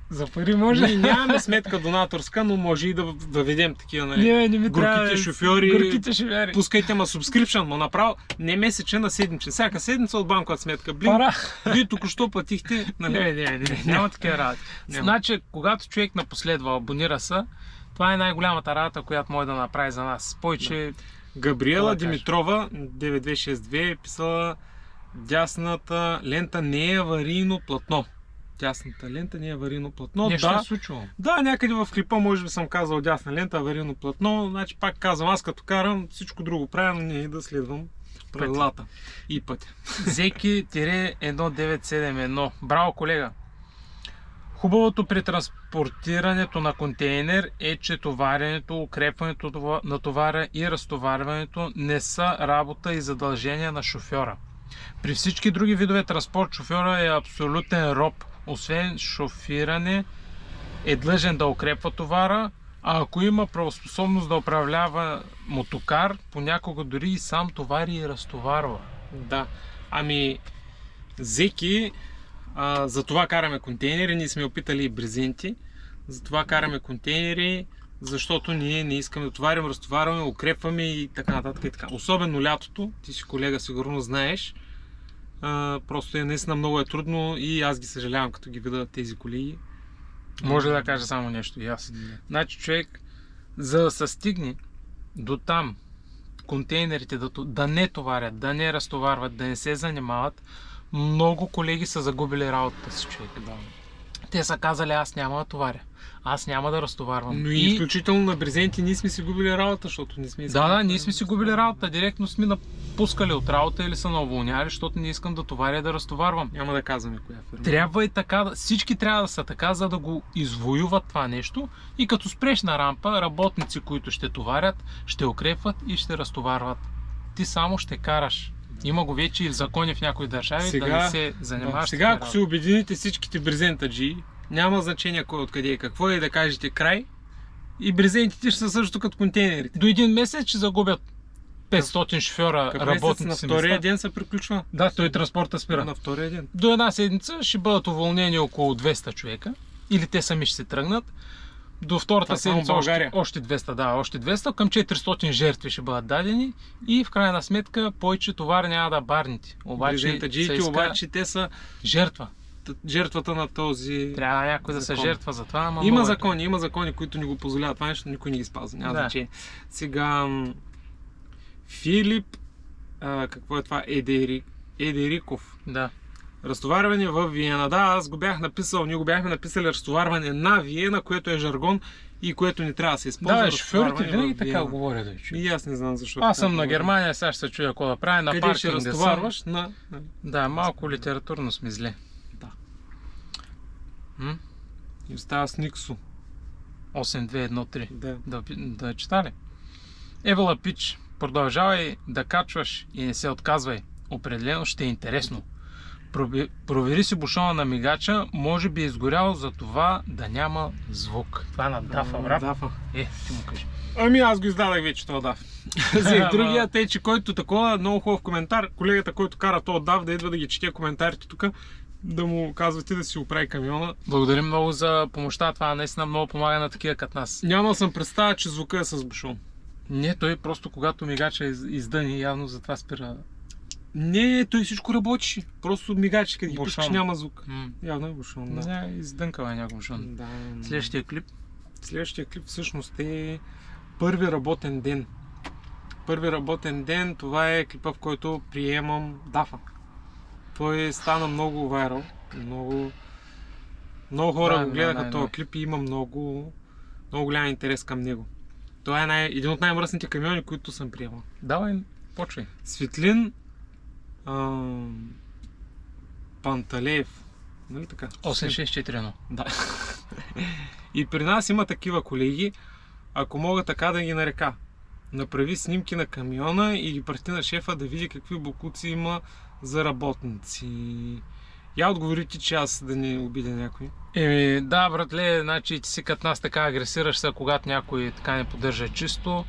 за пари може. Ние нямаме сметка донаторска, но може и да видим такива, нали? Не ми горките шофьори. Горките шофьори. Пускайте subscription, но направо не месечен, на седмичен. Всяка седмица от банкова сметка. Пара. Вие току-що платихте. Не, няма такива работи. Значи, когато човек напоследва, абонира се, това е най-голямата работа, която може да направи за нас. Повече. Габриела Димитрова, 9262, е писала: дясната лента не е аварийно платно. Дясната лента не е аварийно платно. Нещо е случило. Да, някъде в клипа може би съм казал дясна лента, аварийно платно. Значи пак казвам, аз като карам, всичко друго правя, но не да следвам правилата и пътя. Зеки-1971. Браво, колега! Хубавото при транспортирането на контейнер е, че товаренето, укрепването на товара и разтоварването не са работа и задължения на шофьора. При всички други видове транспорт шофьора е абсолютен роб. Освен шофиране е длъжен да укрепва товара, а ако има правоспособност да управлява мотокар, понякога дори и сам товари и разтоварва. Да, Зеки, за това караме контейнери, ние сме опитали и брезенти, за това караме контейнери, защото ние не искаме да товарим, разтоварваме, укрепваме и така нататък и така. Особено лятото, ти си колега сигурно знаеш, просто наистина много е трудно и аз ги съжалявам като ги видя тези коли. Може да кажа само нещо и аз. Значи човек, за да се стигне до там, контейнерите да не товарят, да не разтоварват, да не се занимават, много колеги са загубили работата си, човек. Да. Те са казали: аз няма да товаря, аз няма да разтоварвам. Но и включително на брезенти ние сме си губили работа, защото не сме искали. Да, ние сме си губили работа. Директно сме напускали от работа или са на уволняли, защото не искам да товаря и да разтоварвам. Няма да казваме коя фирма. Трябва и така, всички трябва да са така, за да го извоюват това нещо и като спреш на рампа, работници, които ще товарят, ще укрепват и ще разтоварват. Ти само ще караш. Има го вече и в закони в някои държави, да не се занимаваш. Сега, ако се обедините всичките брезентаджи, няма значение кой откъде и какво е, да кажете край, и брезентите ще са също като контейнерите. До един месец ще загубят 500 шофьора, на работници. втория ден се приключва? Да, той транспорта спира. На втория ден. До една седмица ще бъдат уволнени около 200 човека. Или те сами ще се тръгнат. До втората седмица още 200, да, още 200. Към 400 жертви ще бъдат дадени. И в крайна сметка повече товар няма да барните. Обаче, обаче те са жертва. Жертвата на този. Трябва някой да се жертва за това. Ама има закони, които ни го позволяват. Това нещо никой не ги спазва. Няма значение. Сега Филип, какво е това? Едериков. Да. Разтоварване в Виена. Да, аз го бях написал, ние го бяхме написали разтоварване на Виена, което е жаргон и което не трябва да се използва. Да, шофьорите винаги така говорят. Да, и аз не знам защо. Аз съм на Германия, сега ще се чуя какво да правя. На къде паркинг ще разтоварваш? Да, малко литературно сме зле. Да. И остава с Никсо. 8213. Да чета ли? Евала Пич, продължавай да качваш и не се отказвай. Определено ще е интересно. Провери си бушона на мигача, може би е изгорял за това да няма звук. Това на Дафа, брат. Дафа. Ти му кажи. Ами аз го издадах вече това Даф. Взех другия, тъй че който такова, много хубав коментар, колегата, който кара този Даф, да идва да ги чете коментарите тук, да му казвате да си оправи камиона. Благодарим много за помощта, това наистина много помага на такива като нас. Няма съм представя, че звука е с бушон. Не, той просто когато мигача издъни, явно затова спира. Не, той всичко работи. Просто мигачи, като ги пускаш, няма звук. Явно е бушон, да. Не, издънкава е някой бушон. Да. Следващия клип? Следващия клип всъщност е първи работен ден. Първи работен ден, това е клипа, в който приемам Дафа. Той стана много вайрал. Много хора го гледаха този клип и има много голям интерес към него. Това е един от най-мръсните камиони, които съм приемал. Давай, почвай. Светлин Панталеев. Нали така? 8641. Да. И при нас има такива колеги, ако мога така да ги нарека. Направи снимки на камиона и ги прати на шефа да види какви боклуци има за работници. Я отговорите, че аз да не обидя някой. Да, братле, значи ти си като нас така агресираш се, когато някой така не поддържа чисто.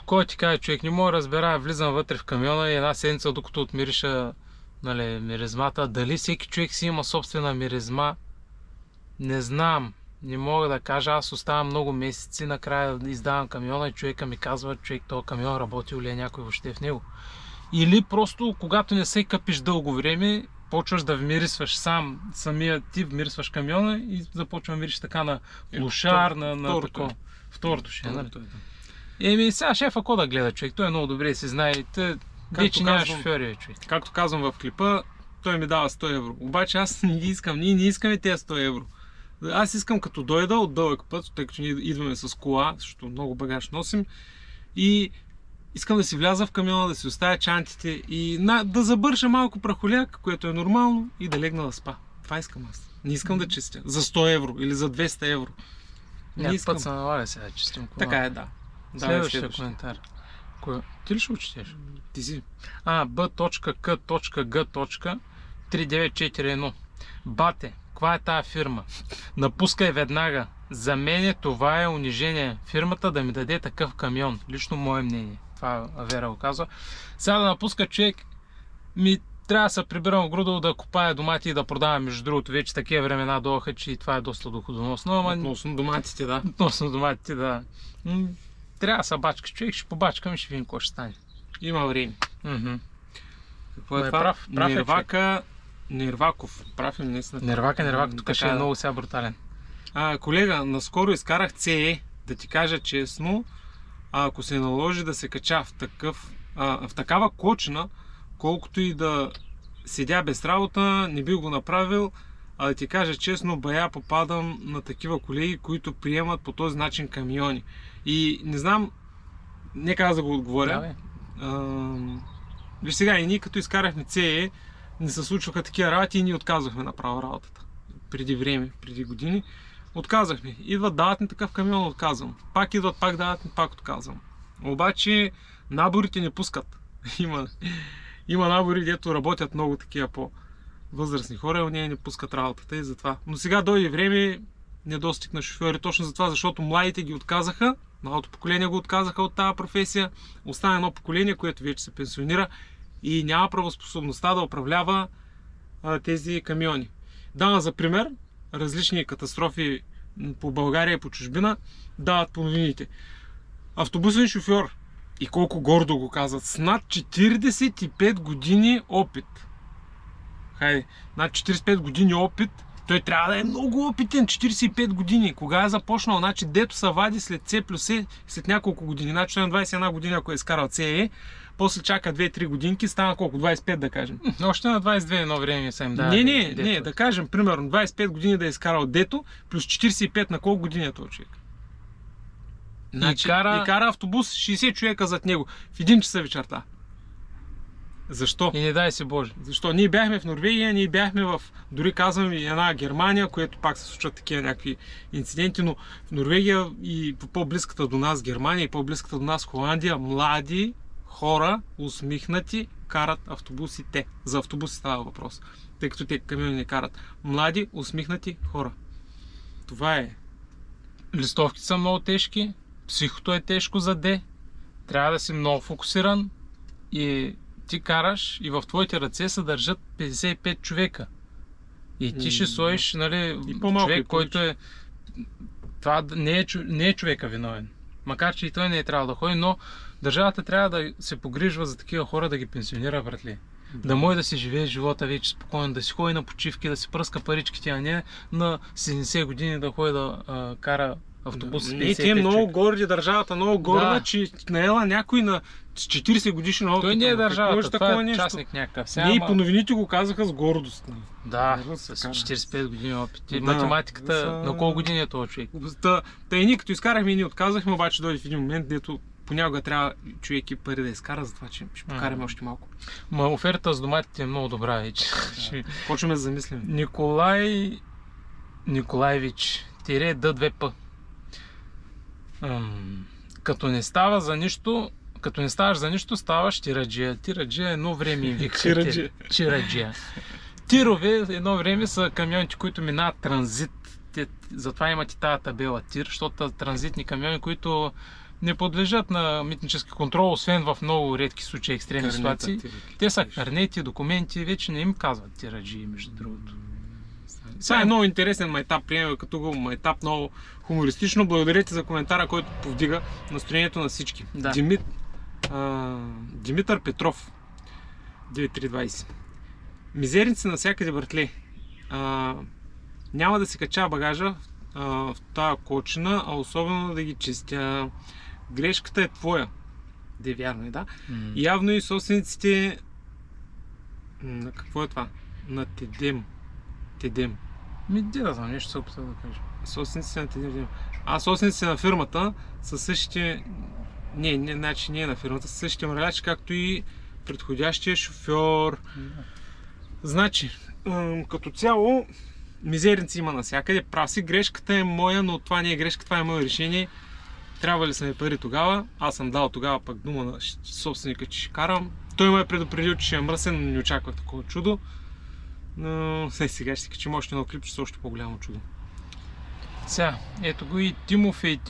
Кой ти каже, човек, не мога да разбера, влизам вътре в камиона и една седмица, докато отмириша миризмата. Дали всеки човек си има собствена миризма? Не знам. Не мога да кажа, аз оставам много месеци, накрая издавам камиона и човека ми казва, човек, този камион работил ли е някой въобще в него. Или просто, когато не се къпиш дълго време, почваш да вмирисваш самия ти вмирисваш камиона и започва да мириш така на лошар, на такова. Второто ще е, нали? Сега шефа какво да гледа, човек? Той е много добре си знае. Вече няма шофьори, човек. Както казвам в клипа, той ми дава 100 евро. Обаче аз не ги искам. Ние не искаме тези 100 евро. Аз искам като дойда от дълъг път, тъй като ние идваме с кола, защото много багаж носим. И искам да си вляза в камиона, да си оставя чантите и да забърша малко прахоляк, което е нормално, и да легна да спа. Това искам аз. Не искам да чистя. За 100 евро или за 200 евро. Не искам. Път се налага сега да чистим кола. Така е, да. Следващия коментар. Ти ли ще учетеш? Ти си. B.K.G.3941. Бате, каква е тая фирма? Напускай веднага. За мен това е унижение. Фирмата да ми даде такъв камион. Лично мое мнение. Това Авера го казва. Сега да напуска човек, трябва да се прибирам в Грудово да копая домати и да продавам. Между другото, вече такива времена дойдоха, че и това е доста доходоносно. Относно доматите, да. Относно доматите, да. Трябва да се бачкаш човек, ще побачкам и ще видим какво ще стане. Има време. Какво е това? Нерваков. Прав им наистина. Нервака, тук ще е много сега брутален. Колега, наскоро изкарах CE, да ти кажа честно, ако се наложи да се кача в такава кочина, колкото и да седя без работа, не бих го направил, да ти кажа честно, бая попадам на такива колеги, които приемат по този начин камиони. И не знам, нека аз да го отговоря. Виж сега, и ние като изкарахме CE, не се случваха такива работи и ние отказвахме направо работата. Преди време, преди години. Отказахме. Идват, дават ми такъв камион, отказвам. Пак идват, пак дават ми, пак отказвам. Обаче наборите не пускат. Има набори, дето работят много такива по-възрастни хора, и ние не пускат работата и затова. Но сега дойде време, недостиг на шофьори, точно за това, защото младите ги отказаха Малото поколение го отказаха от тази професия. Остана едно поколение, което вече се пенсионира и няма правоспособността да управлява тези камиони. Дана за пример, различни катастрофи по България и по чужбина дават по новините. Автобусен шофьор, и колко гордо го казват, с над 45 години опит. Хайде, над 45 години опит, той трябва да е много опитен, 45 години. Кога е започнал? Значи дето се вади след C плюс E след няколко години. Значи на 21 година, ако е изкарал CE, после чака 2-3 годинки, стана колко? 25 да кажем. Още на 22 едно време са им дали. Не, да кажем, примерно 25 години да е изкарал дето, плюс 45 на колко години е този човек? Значи, и кара автобус 60 човека зад него в 1 часа вечерта. Защо? И не дай си Боже. Защо? Ние бяхме в Норвегия, ние бяхме в, дори казвам и една Германия, което пак се случват такива някакви инциденти, но в Норвегия и по-близката до нас Германия и по-близката до нас Холандия, млади хора, усмихнати, карат автобусите. За автобуси става въпрос, тъй като те камиони не карат. Млади, усмихнати хора. Това е. Листовките са много тежки, психото е тежко за D, трябва да си много фокусиран и ти караш и в твоите ръце се държат 55 човека. И ти ще стоиш, нали, човек, който е... Това не е човека виновен. Макар че и той не е трябвало да ходи, но държавата трябва да се погрижва за такива хора, да ги пенсионира, братле. Да може да си живее живота вече спокойно, да си ходи на почивки, да си пръска паричките, а не на 70 години да ходи да кара автобус с 55 те е много горди, държавата много горда, че наела някой на 40 годишен опит. Той не е държавата, това е частник някакъв. Ние и по новините го казаха с гордост. Да, с 45 години опит. Математиката, на колко години е този човек? Та и ние като изкарахме и ние отказахме, обаче дойде в един момент, дето понякога трябва човек и пари да изкара, затова че ще покараме още малко. Оферта с доматите е много добра вече. Почваме да замислим. Николаевич, Д2П. Като не става за нищо, като не ставаш за нищо, ставаш тираджия. Тираджия едно време им викаха. Тираджия. Тирове едно време са камионите, които минават транзит. Затова имат и тази табела тир, защото транзитни камиони, които не подлежат на митнически контрол, освен в много редки случаи, екстремни ситуации. Те са карнети, документи, вече не им казват тираджии, между другото. Това е много интересен майтап, приемем като го майтап, много хумористично. Благодаря ти за коментара, който повдига настроението на всички. Да. Димитър Петров, 9320. Мизерници навсякъде, братле. Няма да си кача багажа в тази кочина, а особено да ги чистя. Грешката е твоя. Де вярно е, да? Явно и собствениците... Какво е това? На Тедем. Да знам, нещо се опитам да кажа. Собствениците на Тедем. Собствениците на фирмата са същите... Значи не е на фирмата, са същите мралячи, както и предходящия шофьор. Значи, като цяло, мизерници има навсякъде. Прав си, грешката е моя, но това не е грешка, това е мое решение. Трябва ли са ми пари тогава? Аз съм дал тогава пък дума на собственика, че ще карам. Той ме е предупредил, че ще е мръсен, но не очаквах такова чудо. Но сега ще си качим още едно клип, че са още по-голямо чудо. Сега, ето го и Тимофеев.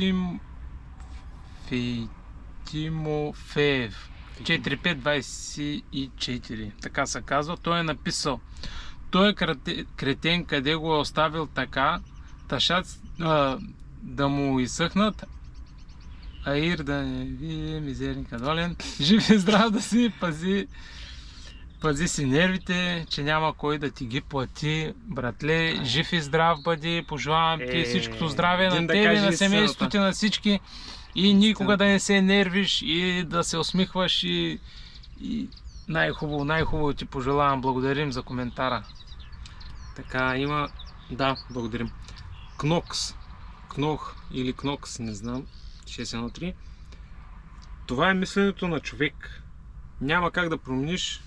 4524, така се казва. Той е написал: той е кретен, къде го е оставил така, ташат да му изсъхнат, аир да не ви мизерника долен. Жив и здрав да си пази си нервите, че няма кой да ти ги плати, братле. Жив и здрав бъди, пожелавам ти всичкото здраве на тебе, на семейството ти, на всички. И никога да не се нервиш и да се усмихваш и най-хубаво ти пожелавам. Благодарим за коментара. Така, има... Да, благодарим. Кнох или Кнокс, не знам. 613. Това е мисленето на човек. Няма как да промениш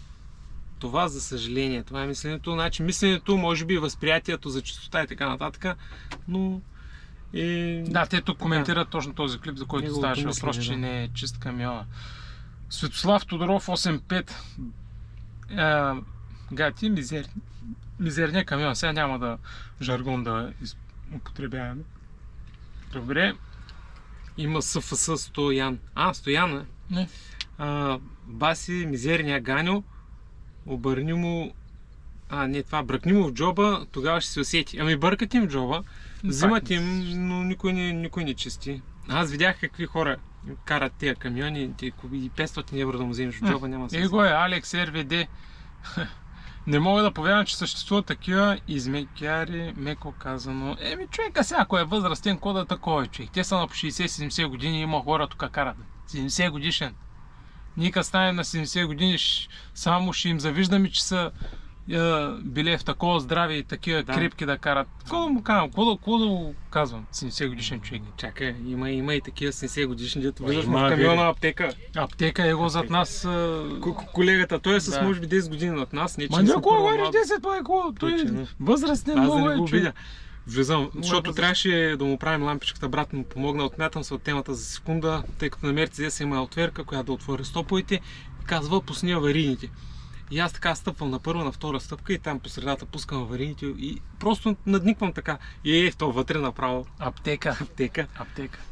това, за съжаление. Това е мисленето. Значи мисленето, може би възприятието за чистота и така нататък, но... Да, те тук коментират точно този клип, за който ставаше въпрос, че не е чист камиона. Светослав Тодоров 85. Гати, мизерния камион. Сега няма да жаргон да употребяваме. Добре. Има СФС Стоян. Стоян, е? Не. Баси, мизерния Ганьо, обърни му... не, това, бръкни му в джоба, тогава ще се усети. Ами бъркат им в джоба, взимат им, но никой не чисти. Аз видях какви хора карат тези камиони, и 500 евро да му вземеш в джоба, няма смисъл. Его е Алекс РВД. Не мога да повярвам, че съществуват такива измекяри, меко казано. Човека сега, ако е възрастен, кода е такова, човек. Те са на по 60-70 години, има хора тук карат. 70 годишен. Ние като станем на 70 години, само ще им завиждаме, че са били в такова здраве и такива крепки да карат. Какво да му казвам? Какво да му казвам? 70 годишен човек. Чакай, има и такива 70 годишни, дето виждаш в камиона аптека. Аптека е го зад нас. Колегата, той е с може би 10 години от нас. Ма някога говориш 10, това е какво? Той е възрастен, много е човек. Влизам, защото трябваше да му правим лампичката, брат му помогна, отмятам се от темата за секунда, тъй като на Мерцедес има отверка, която да отвори стоповете и казва пусни аварийните. И аз така стъпвам на първа, на втора стъпка и там по средата пускам аварийните и просто надниквам така. И в това вътре направо. Аптека. Аптека.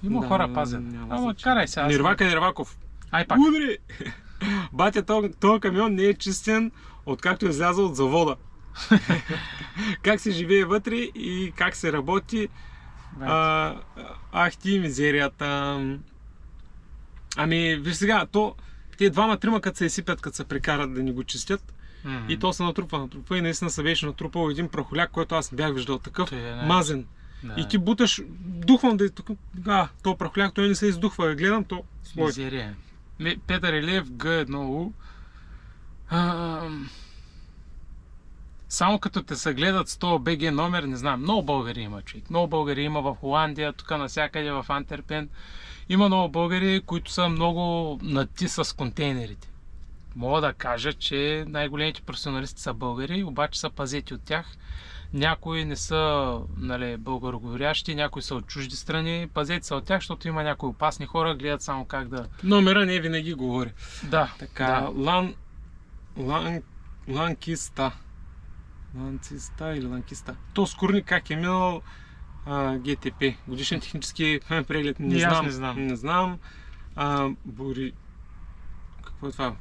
Има хора пазят. Ама карай сега. Нерваков. Ай пак. Удри! Батя, този камион не е чистен, откакто е излязъл от завода. Как се живее вътре и как се работи. Ти мизерията. Ами, виж сега, те двама-трима като се изсипят, като се прекарат да ни го чистят. И то се натрупва и наистина се беше натрупал един прахоляк, който аз не бях виждал такъв, мазен. И ти буташ, духвам да е тук, то прахоляк, той не се издухва, гледам, то слой. Мизерия. Петър Илиев, Г1У. Само като те се гледат с този БГ номер, не знам, много българи има, човек. Много българи има в Холандия, тук навсякъде в Антверпен. Има много българи, които са много нати с контейнерите. Мога да кажа, че най-големите професионалисти са българи, обаче са пазети от тях. Някои не са българоговорящи, някои са от чужди страни. Пазети са от тях, защото има някои опасни хора, гледат само как да... Номера не винаги говори. Да. Така, Ланкиста. Ланциста или Ланкиста. То скорни как е минал ГТП. Годишен технически преглед. Не знам. Какво е това?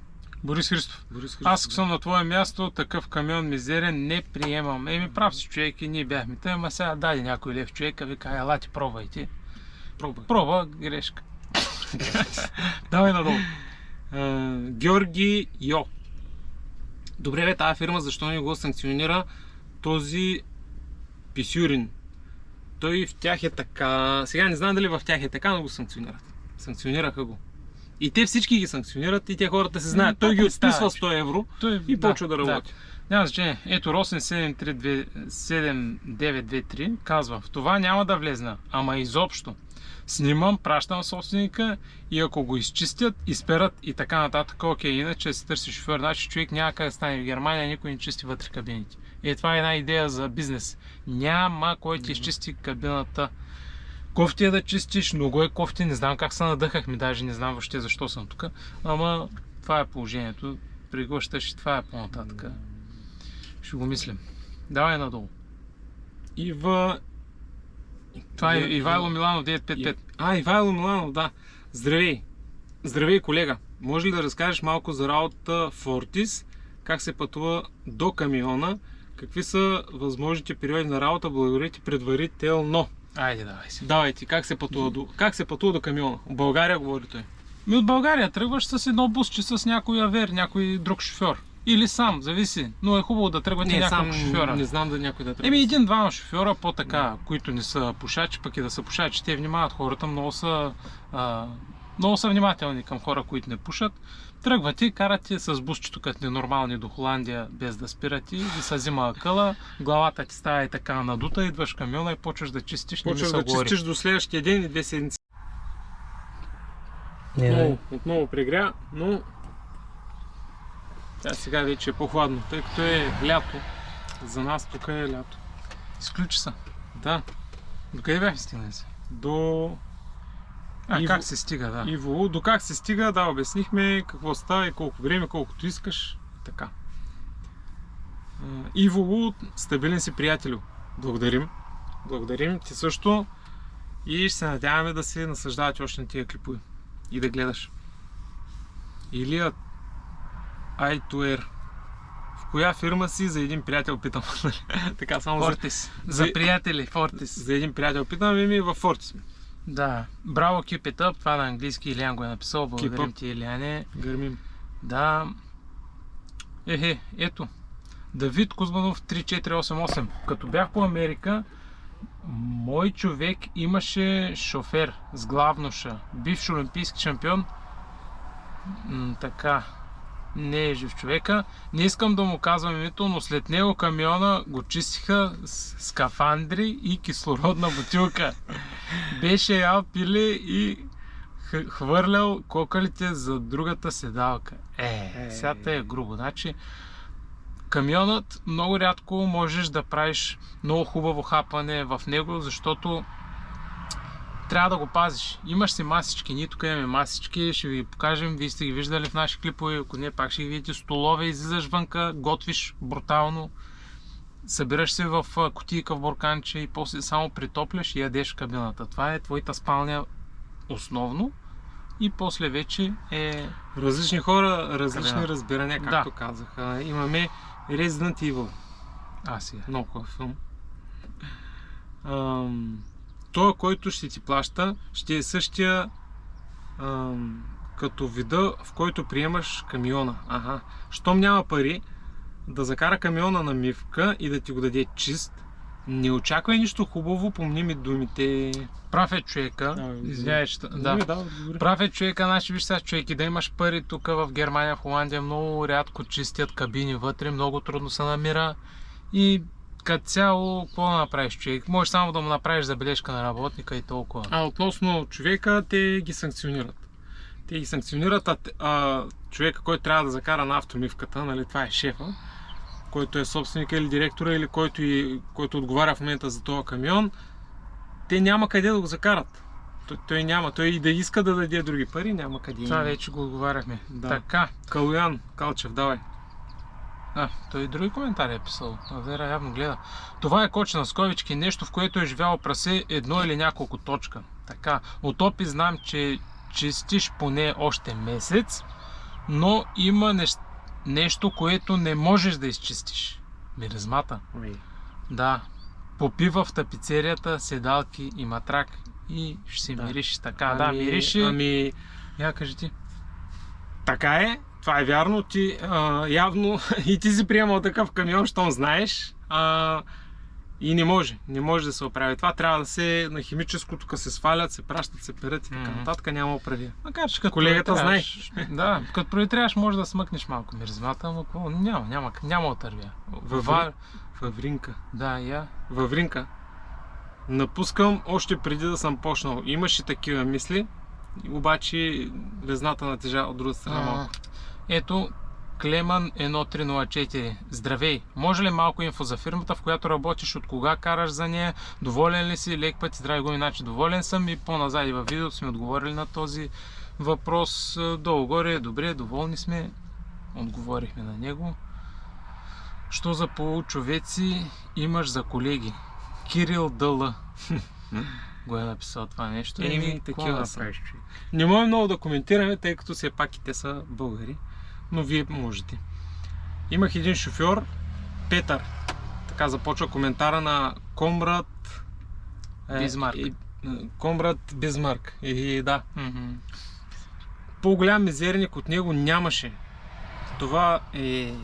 Борис Христов. Аз съм на твое място, такъв камион мизерен не приемам. Прав си човек и ние бяхме. Ама сега даде някой лев човека, вика, елате пробвайте. Пробва, грешка. Давай надолу. Георги Йо. Добре, тази фирма защо не го санкционира този Писюрин? Той в тях е така... Сега не знам дали в тях е така, но го санкционират. Санкционираха го. И те всички ги санкционират и те хората се знаят. Той ги отписва 100 евро и почва да работи. Няма значение. Ето Росен 7923 казва, в това няма да влезна, ама изобщо. Снимам, пращам собственика и ако го изчистят, изперат и така нататък, окей, иначе се търси шофьор. Значи човек няма как да стане в Германия, никой не чисти вътре кабините. Това е една идея за бизнес. Няма кой ти изчисти кабината. Кофти е да чистиш, много е кофти, не знам как се надъхахме, даже не знам въобще защо съм тук. Ама това е положението. Приглъщаш и това е по-нататък. Ще го мислим. Давай надолу. Това е Ивайло Миланов 955. Ивайло Миланов, да. Здравей. Здравей, колега. Може ли да разкажеш малко за работа Фортис? Как се пътува до камиона? Какви са възможните периоди на работа? Благодаря ти предварително. Айде, давай си. Давай ти, как се пътува до камиона? В България говори той. От България тръгваш с едно бусче с някой авер, някой друг шофьор. Или сам, зависи. Но е хубаво да тръгвате няколко шофьора. Не знам да някой да тръгва. Един-двама шофьора, по-така, които не са пушачи, пък и да са пушачи, те внимават хората, много са внимателни към хора, които не пушат. Тръгвате, карате с бусчето като ненормални до Холандия, без да спирате, да се взима акъла, главата ти става и така надута, идваш в камиона и почваш да чистиш. Почваш да чистиш до следващия ден и 2 седмици. Отново прегря, но сега вече е по-хладно, тъй като е лято. За нас тук е лято. Изключи се. Да. До къде бяхме стигнали се? До... как се стига, да. Иво, до как се стига, да, обяснихме какво става и колко време, колкото искаш. Така. Иво, стабилен си приятелю. Благодарим. Ти също. И ще се надяваме да се наслаждавате още на тия клипове. И да гледаш. Илия I2R. В коя фирма си? За един приятел питам. Така само Фортис. За приятели, Фортис. за един приятел питам и ми във Фортис сме. Да. Браво, keep it up. Това на английски Илиан го е написал. Благодарим ти, Илиане. Гърмим. Да. Ето. Давид Кузманов 3488. Като бях по Америка, мой човек имаше шофер с главноша, бивш олимпийски шампион. Така, не е жив човека. Не искам да му казвам името, но след него камиона го чистиха с скафандри и кислородна бутилка. Беше ял пиле и хвърлял кокалите за другата седалка. Сега е грубо. Значи, камионът много рядко можеш да правиш много хубаво хапане в него, защото трябва да го пазиш. Имаш си масички, ние тук имаме масички, ще ви покажем, вие сте ги виждали в наши клипове, ако не, пак ще ги видите, столове, излизаш вънка, готвиш брутално, събираш се в кутийка в бурканче и после само притопляш и ядеш в кабината. Това е твоята спалня основно и после вече е... Различни хора, различни Кабина. разбирания, както казаха. Имаме Resident Evil. Сега. Много хубав филм. Той, който ще ти плаща, ще е същия като вида, в който приемаш камиона. Щом няма пари да закара камиона на мивка и да ти го даде чист, не очаквай нищо хубаво, помни ми думите. Прав е човека. Извинявай, че... Да. Прав е човека, значи виж сега човеки, да имаш пари тук в Германия, в Холандия, много рядко чистят кабини вътре, много трудно се намира и като цяло, какво да направиш човек? Можеш само да му направиш забележка на работника и толкова. Относно човека, те ги санкционират. Те ги санкционират, човека, който трябва да закара на автомивката, нали, това е шефа, който е собственика или директора, или който отговаря в момента за този камион, те няма къде да го закарат. Той няма. Той и да иска да даде други пари, няма къде. Това вече го отговаряхме. Да. Така. Калуян Калчев, давай. Той и други коментари е писал. Вера явно гледа. Това е коч на скобички, нещо в което е живяло прасе едно или няколко точка. Така. От опит знам, че чистиш поне още месец, но има нещо, което не можеш да изчистиш. Миризмата. Да. Попива в тапицерията, седалки и матрак и ще се мириш така. Мириши. Я кажи ти. Така е. Това е вярно. Ти явно и ти си приемал такъв камион, щом знаеш. И не може да се оправи. Това трябва да се на химическо, тук се свалят, се пращат, се перат и така нататък, няма оправи. Макар че като колегата знае. Да, като проветряваш може да смъкнеш малко миризмата, но няма отървя. Въвринка. Да, я. Въвринка. Напускам още преди да съм почнал. Имаше такива мисли, обаче лезната натежа от другата страна малко. Ето, Клеман 1304. Здравей! Може ли малко инфо за фирмата, в която работиш, от кога караш за нея, доволен ли си, лек път и здрави го, иначе доволен съм и по-назад във видеото сме отговорили на този въпрос. Долу-горе, добре, доволни сме, отговорихме на него. Що за получовеци имаш за колеги? Кирил Дъл. Го е написал това нещо. Такива са. Не можем много да коментираме, тъй като все пак и те са българи. Но вие можете. Имах един шофьор, Петър. Така започва коментара на Комрад Бисмарк. Комрад Бисмарк. Да. По-голям мизерник от него нямаше. Това е...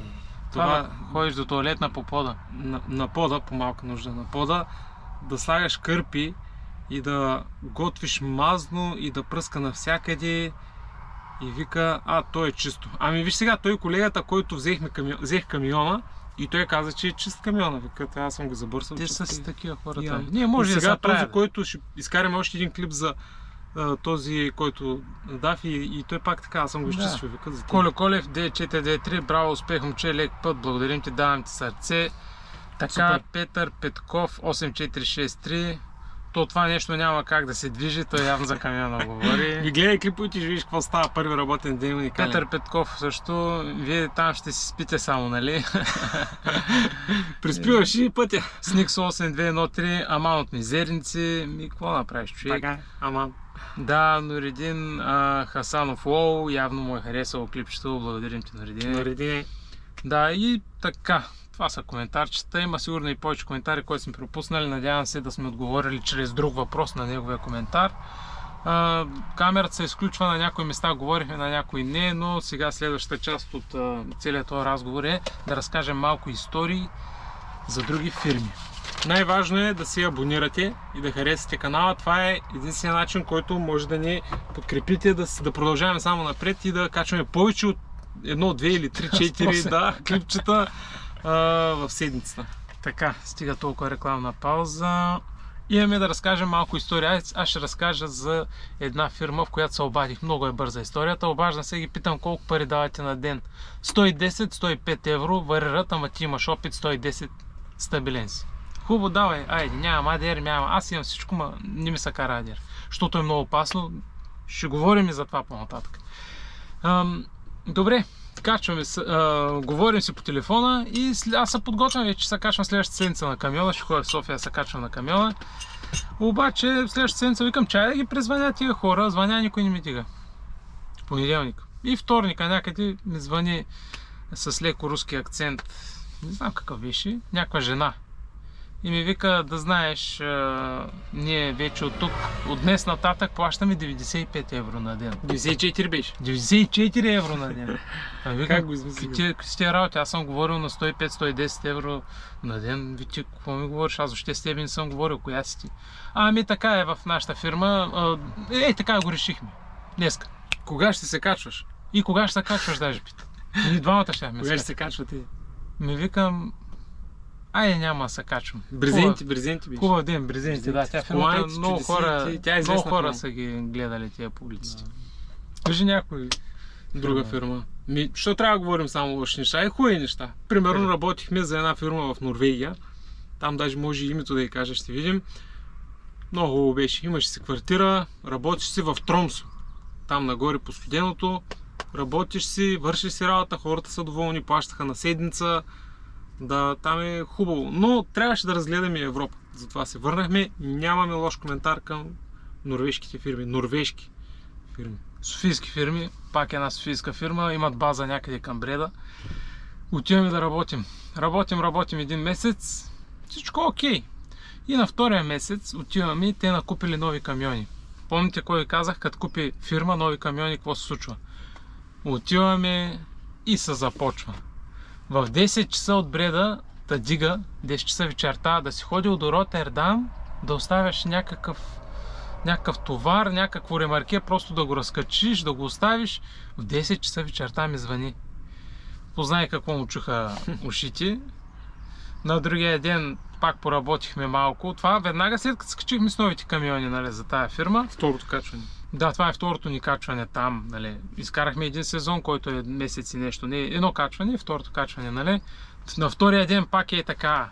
Това ходиш до тоалетна по пода. На пода, по малка нужда на пода, да слагаш кърпи и да готвиш мазно и да пръска навсякъде и вика, то е чисто. Ами виж сега, той колегата, който взех камиона и той каза, че е чист камиона. Вика, аз съм го забърсал. Те са с такива хората. Ние може да сега този, който ще изкараме още един клип за този, който дав и той пак така, аз съм го изчистил. Вика, за Колю Колев, 9493, браво, успех, момче, лек път, благодарим ти, давам ти сърце. Така, супер. Петър Петков, 8463, То това нещо няма как да се движи, той явно за камиона говори. Ви гледай клиповете и ще видиш какво става първи работен ден уникален. Петър Петков също, вие там ще си спите само, нали? Приспиваш и пътя. Сникс 8213, Аман от мизерници, какво направиш, човек? Така, Аман. Да, Норидин Хасанов Лоу, явно му е харесало клипчето, благодарим ти, Норидин. Норидин. Да, и така, това са коментарчета, има сигурно и повече коментари, които сме пропуснали, надявам се да сме отговорили чрез друг въпрос на неговия коментар. Камерата се изключва на някои места, говорихме на някои не, но сега следващата част от целият този разговор е да разкажем малко истории за други фирми. Най-важно е да се абонирате и да харесате канала. Това е единствения начин, който може да ни подкрепите, да продължаваме само напред и да качваме повече от 1, 2 или 3, 4 клипчета в седмицата. Така, стига толкова рекламна пауза. Имаме да разкажем малко история. Аз ще разкажа за една фирма, в която се обадих. Много е бърза историята. Обаждам се и ги питам колко пари давате на ден. 110-105 евро варират, ама ти имаш опит 110 стабилен си. Хубаво, давай, айде, нямам ADR, нямам. Аз имам всичко, но не ми се кара ADR. Защото е много опасно. Ще говорим и за това по-нататък. Добре, качваме, говорим си по телефона и аз се подготвям вече, се качвам следващата седмица на камиона, ще ходя в София, се качвам на камиона. Обаче следващата седмица викам, чай да ги презвъня тия хора, звъня, никой не ми дига. Понеделник. И вторника някъде ми звъни с леко руски акцент, не знам какъв беше, някаква жена. И ми вика, да знаеш, ние вече от тук, от днес нататък плащаме 95 евро на ден. 94 беше. 94 евро на ден. Как го измислили? С тия работи, аз съм говорил на 105-110 евро на ден. Вие какво ми говориш? Аз въобще с тебе не съм говорил, коя си ти? Ами така е в нашата фирма. Така го решихме. Днеска. Кога ще се качваш? И кога ще се качваш, даже пита. Ние двамата ще ме. Кога ще се качвате? Ми викам, айде няма да се качвам. Брезенти беше. Хубав ден, брезенти, да. Тя фирмата, много хора са ги гледали тия публиците. Кажи някой друга фирма. Що трябва да говорим само лоши неща? И хубави неща. Примерно работихме за една фирма в Норвегия. Там даже може и името да я кажа, ще видим. Много хубаво беше. Имаше си квартира, работиш си в Тромсо. Там нагоре по студеното. Работиш си, вършиш си работа, хората са доволни, плащаха на седмица. Да, там е хубаво. Но трябваше да разгледаме Европа. Затова се върнахме. Нямаме лош коментар към норвежките фирми. Норвежки фирми. Софийски фирми. Пак една софийска фирма. Имат база някъде към Бреда. Отиваме да работим. Работим един месец. Всичко окей. И на втория месец отиваме и те накупили нови камиони. Помните кой ви казах, като купи фирма нови камиони, какво се случва? Отиваме и се започва. В 10 часа от Бреда да дига, 10 часа вечерта, да си ходил до Ротердам, да оставяш някакъв товар, някакво ремарке, просто да го разкачиш, да го оставиш. В 10 часа вечерта ми звъни. Познай какво му чуха ушите. На другия ден пак поработихме малко. Това веднага след като скачихме с новите камиони, нали, за тая фирма. Второто качване. Да, това е второто ни качване там, нали. Изкарахме един сезон, който е месец и нещо. Не, едно качване и второто качване, нали. На втория ден пак е така.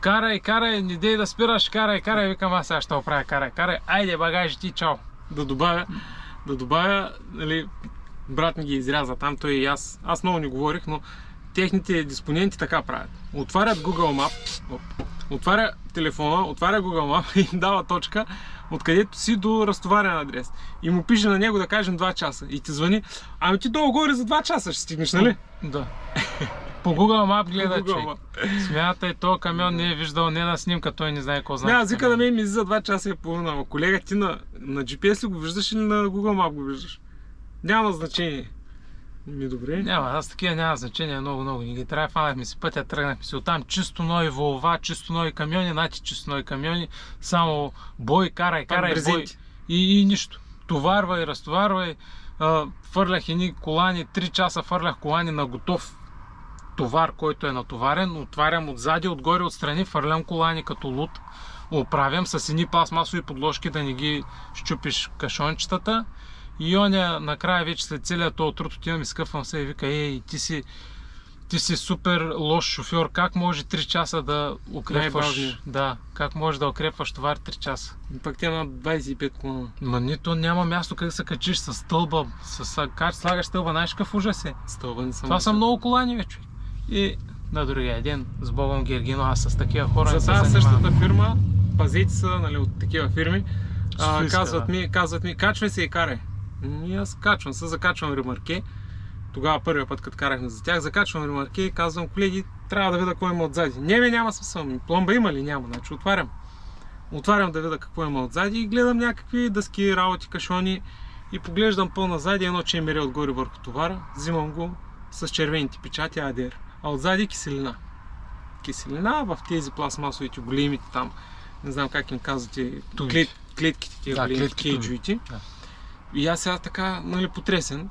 Карай, не дей да спираш, карай, викам аз сега ще оправя, карай, айде багажи ти, чао. Да добавя, нали, брат ми ги изряза там, той и аз много не говорих, но техните диспоненти така правят. Отварят Google Map, отваря телефона, отваря Google Map и дава точка, откъдето си до разтоварен адрес. И му пише на него да кажем 2 часа. И ти звъни, ами ти долу горе за 2 часа ще стигнеш, нали? Да. По Google Map гледа, човек. Смятай, този камион не е виждал не на снимка, той не знае какво значи. Не, аз вика да ме мизи за 2 часа и половина. Ама колега, ти на GPS ли го виждаш или на Google Map го виждаш? Няма значение. Добре. Няма, аз такива няма значение, много. Не ги трябва, фанахме си пътя, тръгнахме си оттам. Чисто нови Волва, чисто нови камиони, чисто нови камиони. Само бой, карай, бой. И нищо. Товарвай, разтоварвай. Фърлях едни колани, 3 часа фърлях колани на готов товар, който е натоварен. Отварям отзади, отгоре, отстрани, фърлям колани като луд. Оправям с едни пластмасови подложки да не ги щупиш кашончетата. И оня накрая вече след целият този труд отивам и скъпвам се и вика, ти си ти си супер лош шофьор, как може 3 часа да укрепваш? Най-важният. Да, как може да укрепваш товар 3 часа? Пък тя на 25 клона. Ма нито няма място как да се качиш с стълба, как слагаш стълба, знаеш какъв ужас е? Стълба не съм. Това са много колани, бе, човек. И на другия ден, с Богом Гергино, аз с такива хора не За се тази занимавам. същата фирма, пазете са, нали, от такива фирми, Софийска, казват ми, качвай се и карай. И аз качвам се, закачвам ремарке. Тогава първия път, като карахме за тях, закачвам ремарке и казвам, колеги, трябва да видя какво има отзади. Не бе, няма смисъл. Пломба има ли? Няма. Значи отварям. Отварям да видя какво има отзади и гледам някакви дъски, работи, кашони и поглеждам по-назади едно чемере отгоре върху товара. Взимам го с червените печати ADR. А отзади киселина. Киселина в тези пластмасовите големите там, не знам как им казвате, клетките, тези големи кейджуите. Да. И аз сега така, нали, потресен.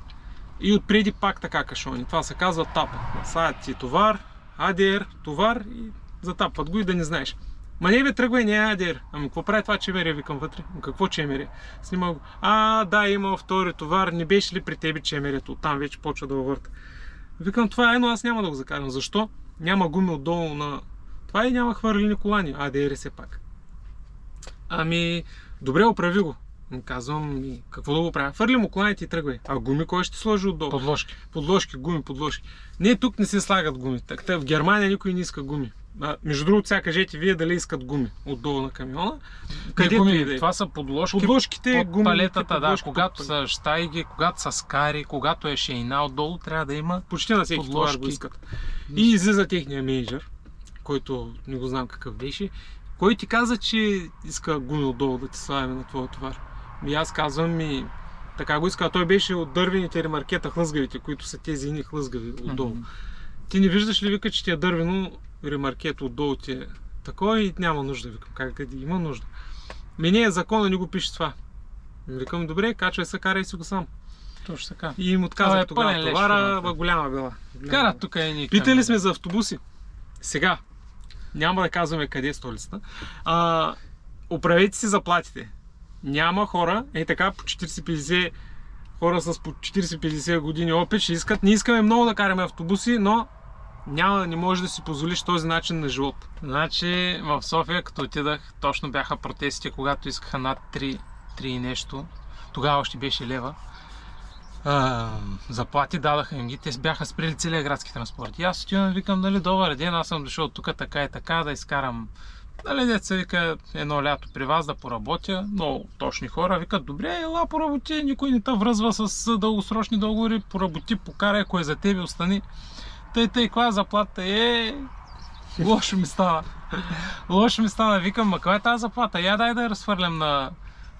И отпреди пак така кашони. Това се казва тапа. Садят ти товар, ADR, товар и затапват го и да не знаеш. Ма не бе, тръгвай, не е ADR. Ами какво прави това чемере, викам вътре? Какво чемере? Снимал го. Да, има втори товар, не беше ли при тебе чемерето? Оттам вече почва да върта. Викам, това е, но аз няма да го закарам. Защо? Няма гуми отдолу на това и няма хвърлени колани. ADR все пак. Ами, добре, оправи го. Казвам, какво да го правя? Фърли му коланите и тръгвай. А гуми кой ще сложи отдолу? Подложки. Подложки, гуми, подложки. Не, тук не се слагат гуми. В Германия никой не иска гуми. Между другото, сега кажете вие дали искат гуми отдолу на камиона. Където и да е. Това са подложки Подложките, под гумите, палетата, да. подложки Когато са щайги, когато са скари, когато е шейна отдолу, трябва да има почти на всеки товар го искат. И излиза техния менеджер, който не го знам какъв беше, кой ти каза, че иска гуми отдолу да ти слагаме на твоя товар. И аз казвам, така го иска, а той беше от дървените ремаркета хлъзгавите, които са тези ини хлъзгави отдолу. Ти не виждаш ли, вика, че ти е дървено ремаркето отдолу ти е такова и няма нужда, викам, как има нужда. Мене закона не го пише това. Викам, добре, качвай се, карай си го сам. Точно така. И им отказах тогава товара, голяма била. Кара тук е ни. Питали сме за автобуси. Сега, няма да казваме къде е столицата. Оправете си заплатите. Няма хора, така по 40-50 хора с по 40-50 години опит ще искат. Не искаме много да караме автобуси, но не може да си позволиш този начин на живот. Значи в София, като отидах, точно бяха протестите, когато искаха над 3 и нещо. Тогава още беше лева. Заплати дадаха им ги, те бяха спрели целия градски транспорт. И аз отивам и викам, нали, добър ден, аз съм дошъл тук така и така да изкарам, нали, деца вика, едно лято при вас да поработя. Много точни хора викат, добре, ела поработи, никой не те връзва с дългосрочни договори, поработи, покарай, ако е за тебе, остани. Тъй, каква заплата лошо ми става. Лошо ми стана, викам, каква е тази заплата? Я дай да я разхвърлям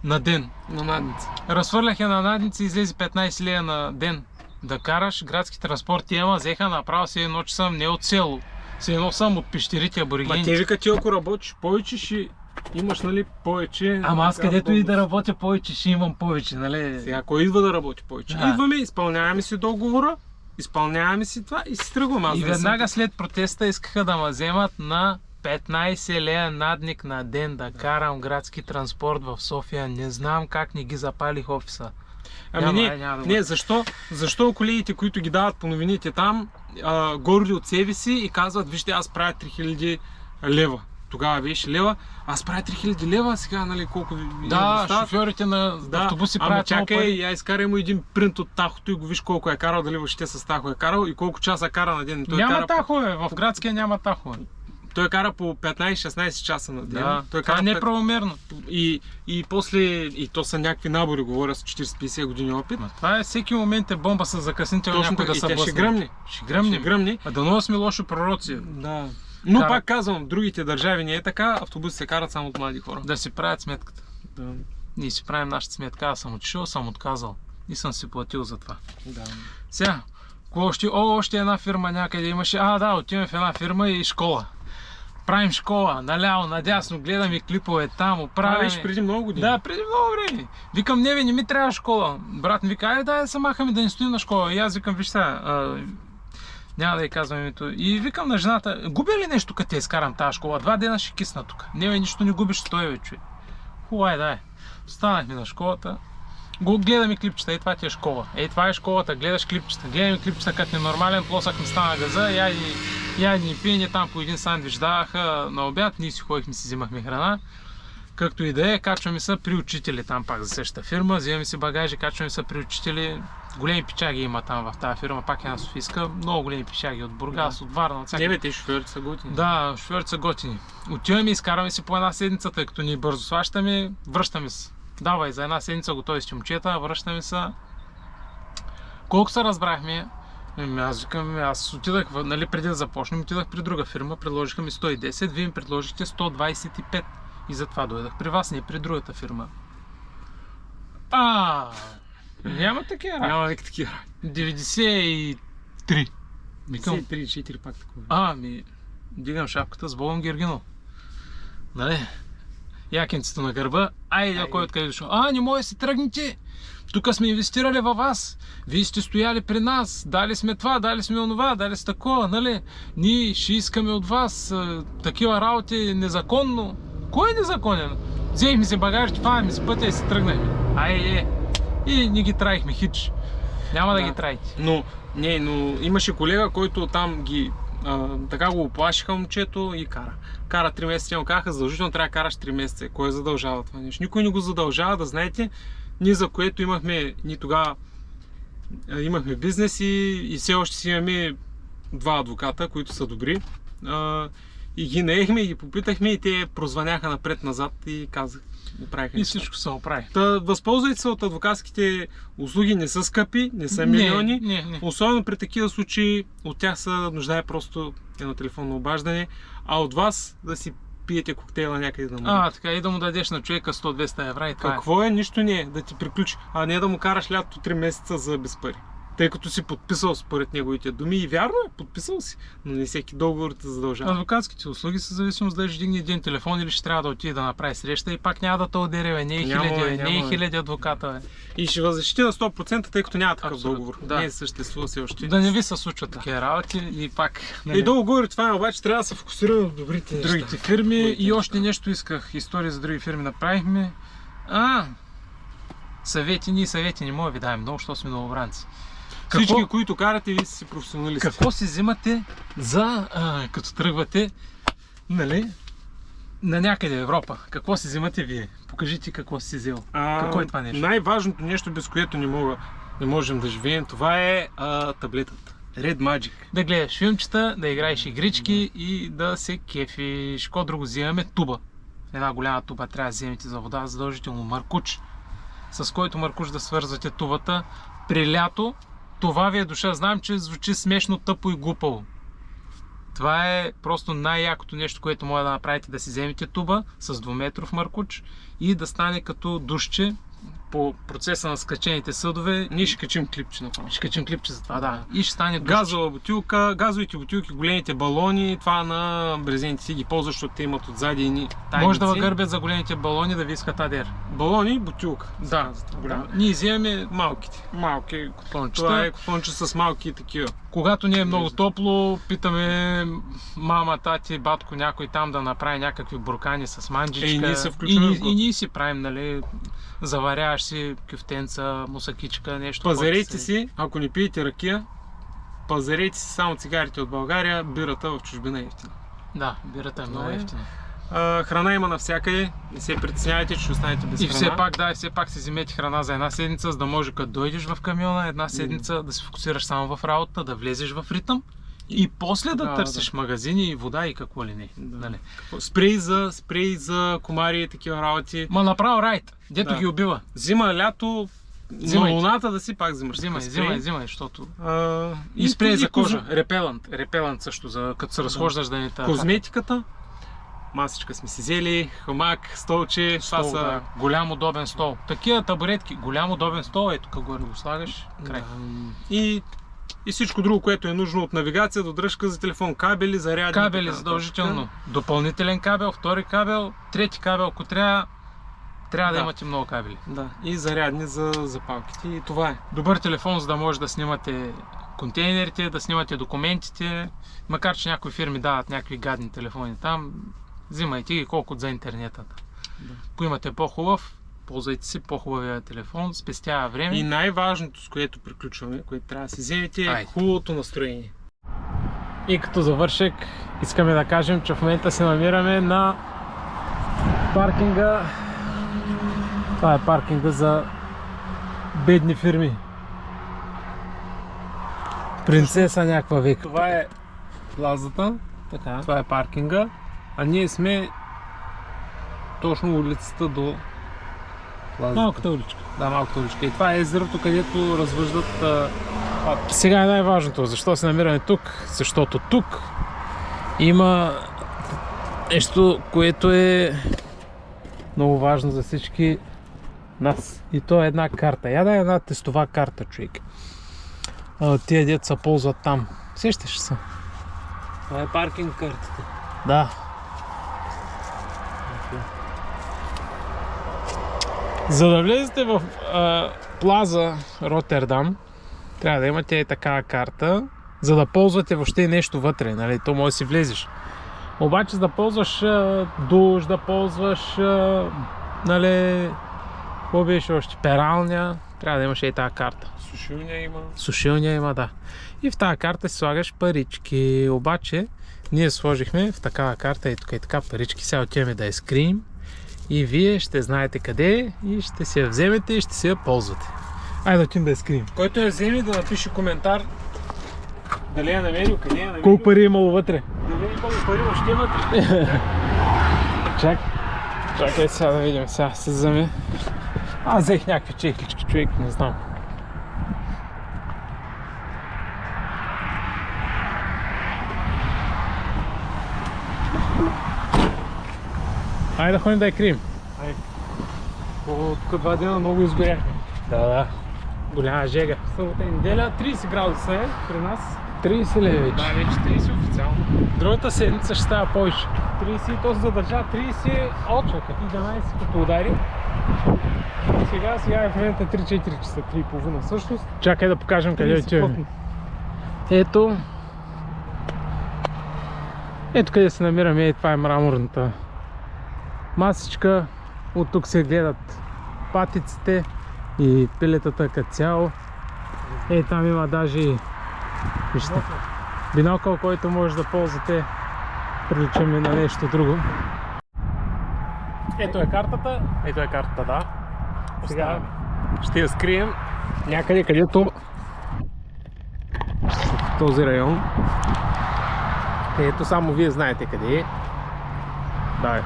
на ден. На надница. Разхвърлях я на надница и излезе 15 лея на ден. Да караш градски транспорт, взеха направо си едно, че съм не от село. Си едно съм от пещерите аборигени. Ма те вика, ти ако работиш повече, ще имаш, нали, повече. Ама аз където и да работя повече, ще имам повече, нали? Сега, кой идва да работи повече? Идваме, изпълняваме си договора, изпълняваме си това и си тръгваме. И веднага след протеста искаха да ме вземат на 15 лея надник на ден да карам градски транспорт в София. Не знам как не ги запалих офиса. Ами не, защо колегите, които ги дават по новините там, горди от себе си и казват, вижте, аз правя 3000 лева. Тогава беше лева, аз правя 3000 лева, сега, нали, колко ви шофьорите на автобуси правят. Ама чакай, я изкарай му един принт от тахото и го виж колко е карал, дали въобще с тахо е карал и колко часа кара на ден. Няма тахове, в градския няма тахове. Той кара по 15-16 часа на ден. Да, това е неправомерно. И после, и то са някакви набори, говоря с 40-50 години опит. Това е всеки момент е бомба с закъснител, някой да се блъсне. Ще гръмне. А дано сме лошо пророци. Да. Но пак казвам, в другите държави не е така, автобуси се карат само от млади хора. Да си правят сметката. Да. Ние си правим нашата сметка, аз съм отишъл, съм отказал и съм си платил за това. Да. Сега, още една фирма някъде имаше. Отиваме в една фирма и школа. Правим школа, наляво, надясно, гледаме клипове там, оправяме. Беше преди много години. Да, преди много време. Викам, не ми трябва школа. Брат ми вика, да се махаме да не стоим на школа. И аз викам, виж сега, няма да й казвам името. И викам на жената, губя ли нещо, като я изкарам тази школа? 2 дена ще кисна тук. Нищо не губиш, стой, човек. Хубаво да е. Останахме на школата. Го гледаме клипчета, това ти е школа. Това е школата, гледаш клипчета. Гледаме клипчета като ненормален, плосах ми стана газа, яди и пиене, там по един сандвич даваха на обяд, ние си ходихме си взимахме храна. Както и да е, качваме се при учители там пак за същата фирма, взимаме си багажи, качваме се при учители. Големи пичаги има там в тази фирма, пак е на Софийска, много големи пичаги от Бургас, от Варна, от всякакви. Те шофьорите са готини. Да, шофьорите са готини. Отиваме и изкарваме си по една седмица, тъй като ни бързо сващаме, връщаме се. Давай, за една седмица готови сте момчета, връщаме се. Колко се разбрахме, аз викам, аз отидах, нали, преди да започнем, отидах при друга фирма, предложиха ми 110, вие ми предложихте 125 и затова дойдах при вас, не при другата фирма. Няма такива работи. Няма такива. 93. Викам, 93-4 пак такова. Дигам шапката с Богом Гергино. Нали? Якенцето на гърба. Айде, кой откъде дошъл. Не може да си тръгнете. Тук сме инвестирали във вас. Вие сте стояли при нас. Дали сме това, дали сме онова, дали сте такова, нали? Ние ще искаме от вас такива работи незаконно. Кой е незаконен? Взехме си багажите, фанахме си пътя и си тръгнахме. И ни ги траихме хич. Няма да ги траите. Но имаше колега, който там ги така го оплашиха момчето и кара. Кара 3 месеца, му казаха, задължително трябва да караш 3 месеца. Кой задължава това нещо? Никой не го задължава, да знаете. Ние за което ние тогава имахме бизнес и все още си имаме 2 адвоката, които са добри. И ги наехме и ги попитахме и те прозвъняха напред-назад и казах. И всичко се оправи. Възползвайте се от адвокатските услуги, не са скъпи, не са милиони. Не. Особено при такива случаи от тях се нуждае просто едно телефонно обаждане, а от вас да си пиете коктейла някъде да му. Така и да му дадеш на човека 100-200 евро и това Какво е? Нищо не е, да ти приключи, а не да му караш лятото 3 месеца за без пари. Тъй като си подписал според неговите думи и вярно е, подписал си, но не всеки договор те задължава. Адвокатските услуги са зависимост дали ще дигне един телефон или ще трябва да отиде да направи среща и пак няма да те удери, не е хиляди адвоката. И ще въззащити на 100%, тъй като няма такъв договор. Да. Не съществува все още. Да не ви се случват такива работи и пак. И договори това, обаче трябва да се фокусираме в другите фирми. И още нещо исках, история за други фирми направихме. Съвети не мога ви даем много, защото сме новобранци. Всички, които карате, вие си професионалисти. Какво си взимате като тръгвате, нали, на някъде в Европа? Какво си взимате вие? Покажите какво си взел. Какво е това нещо? Най-важното нещо, без което не можем да живеем, това е таблетата. Red Magic. Да гледаш филмчета, да играеш игрички и да се кефиш. Какво друго взимаме? Туба. Една голяма туба трябва да вземете за вода, задължително маркуч, с който маркуч да свързвате тубата. При лято това ви е душа. Знам, че звучи смешно, тъпо и глупаво. Това е просто най-якото нещо, което може да направите, да си вземете туба с 2-метров маркуч и да стане като душче по процеса на скачените съдове. Ние ще качим клипче направо. Ще качим клипче за това, да. И ще стане душче. Газова бутилка, газовите бутилки, големите балони, това на брезентите си ги ползват, защото те имат отзади едни тайници. Може да въгърбят за големите балони, да ви искат адер. Балони и бутилка. Да. Ние вземем малките. Малки кутончета. Това е кутонче с малки такива. Когато не е много топло, питаме мама, тати, батко, някой там да направи някакви буркани с манджичка. И ние се включваме и ние си правим, нали, заваряваш си кюфтенца, мусакичка, нещо. Пазарете си, ако не пиете ракия, пазарете си само цигарите от България, бирата в чужбина е ефтина. Да, бирата е много ефтина. Храна има навсякъде, не се притеснявайте, че ще останете без храна. И все пак си вземете храна за една седмица, за да може като дойдеш в камиона една седмица да се фокусираш само в работа, да влезеш в ритъм и после да търсиш магазини и вода и какво ли не. Нали? Спрей за комари и такива работи. Направо райт, дето ги убива. Зима, лято, на луната да си пак взимаш. Взимай, защото... И спрей за кожа. Репелант също, като се разхождаш да не та. Козметиката. Масичка сме си взели, хамак, столче, голям удобен стол. Такива табуретки, голям удобен стол, ето тук горе го слагаш, край. И всичко друго, което е нужно от навигация до дръжка за телефон, кабели, зарядни. Кабели задължително. Допълнителен кабел, втори кабел, трети кабел, ако трябва да имате много кабели. Да, и зарядни за запалките и това е. Добър телефон, за да може да снимате контейнерите, да снимате документите, макар че някои фирми дават някакви гадни телефони там, взимайте ги колкото за интернетата. Ако имате по-хубав, ползвайте си по-хубавия телефон, спестява време. И най-важното, с което приключваме, което трябва да си вземете, е Айде. хубавото настроение. И като завършек, искаме да кажем, че в момента се намираме на паркинга. Това е паркинга за бедни фирми. Принцеса някаква век. Това е плазата, Така. това е паркинга, а ние сме точно улицата до плазата. Малката уличка. Да, малката уличка. И това е езерото, където развъждат Сега е най-важното. Защо се намираме тук? Защото тук има нещо, което е много важно за всички нас. И то е една карта. Я да е една тестова карта, човек. Тия деца ползват там. Сещаш се? Това е паркинг картата. Да. За да влезете в плаза Ротердам, трябва да имате такава карта, за да ползвате въобще нещо вътре, нали? То може да си влезеш. Обаче за да ползваш душ, да ползваш, нали, какво беше още, пералня, трябва да имаш и тази карта. Сушилня има. Сушилня има, да. И в тази карта си слагаш парички. Обаче ние сложихме в такава карта и тук и така парички. Сега отиваме да я скрием и вие ще знаете къде е и ще си я вземете и ще си я ползвате. Айде да отидем да я скрием. Който я вземе да напише коментар дали я намерил, къде я намерил. Колко пари е имало вътре? Дали е имало пари въобще вътре. Чакай сега да видим. Сега се вземе. Аз взех някакви чехлички, човек, не знам. Айде да ходим да я крием. Тук 2 дена много изгоряхме. Да. Голяма жега. Събота и неделя 30 градуса е при нас. 30 ли е вече? Да, вече 30 официално. Другата седмица ще става повече. 30 и то се задържа 30 от 11 като удари. Сега е в момента 3-4 часа, 3,5 всъщност. Чакай да покажем къде 30 отиваме. плътно. Ето къде се намираме, това е мраморната масичка. От тук се гледат патиците и пилетата като цяло. Там има даже и вижте, бинокъл, който може да ползвате. Приличаме на нещо друго. Ето е картата, да. Сега ще я скрием някъде, където в този район. Ето само вие знаете къде е. Да.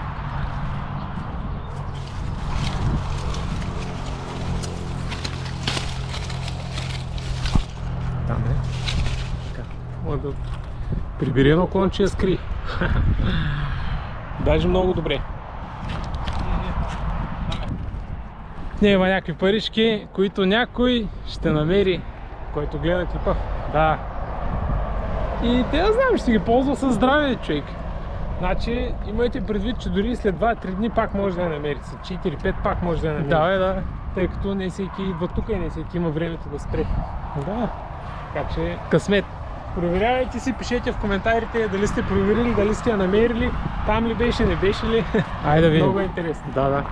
Там е. Така. Може да прибери едно клонче, я скри. Даже много добре. Не, има някакви парички, които някой ще намери, който гледа клипа. Да. И те да знам, ще ги ползва със здраве, човек. Значи, имайте предвид, че дори след 2-3 дни пак може да я намерите. След 4-5 пак може да я намерите. Да. Тъй като не всеки идва тук и не всеки има времето да спре. Да. Така че, късмет. Проверявайте си, пишете в коментарите дали сте проверили, дали сте я намерили, там ли беше, не беше ли. Айде да видим. Много е интересно. Да.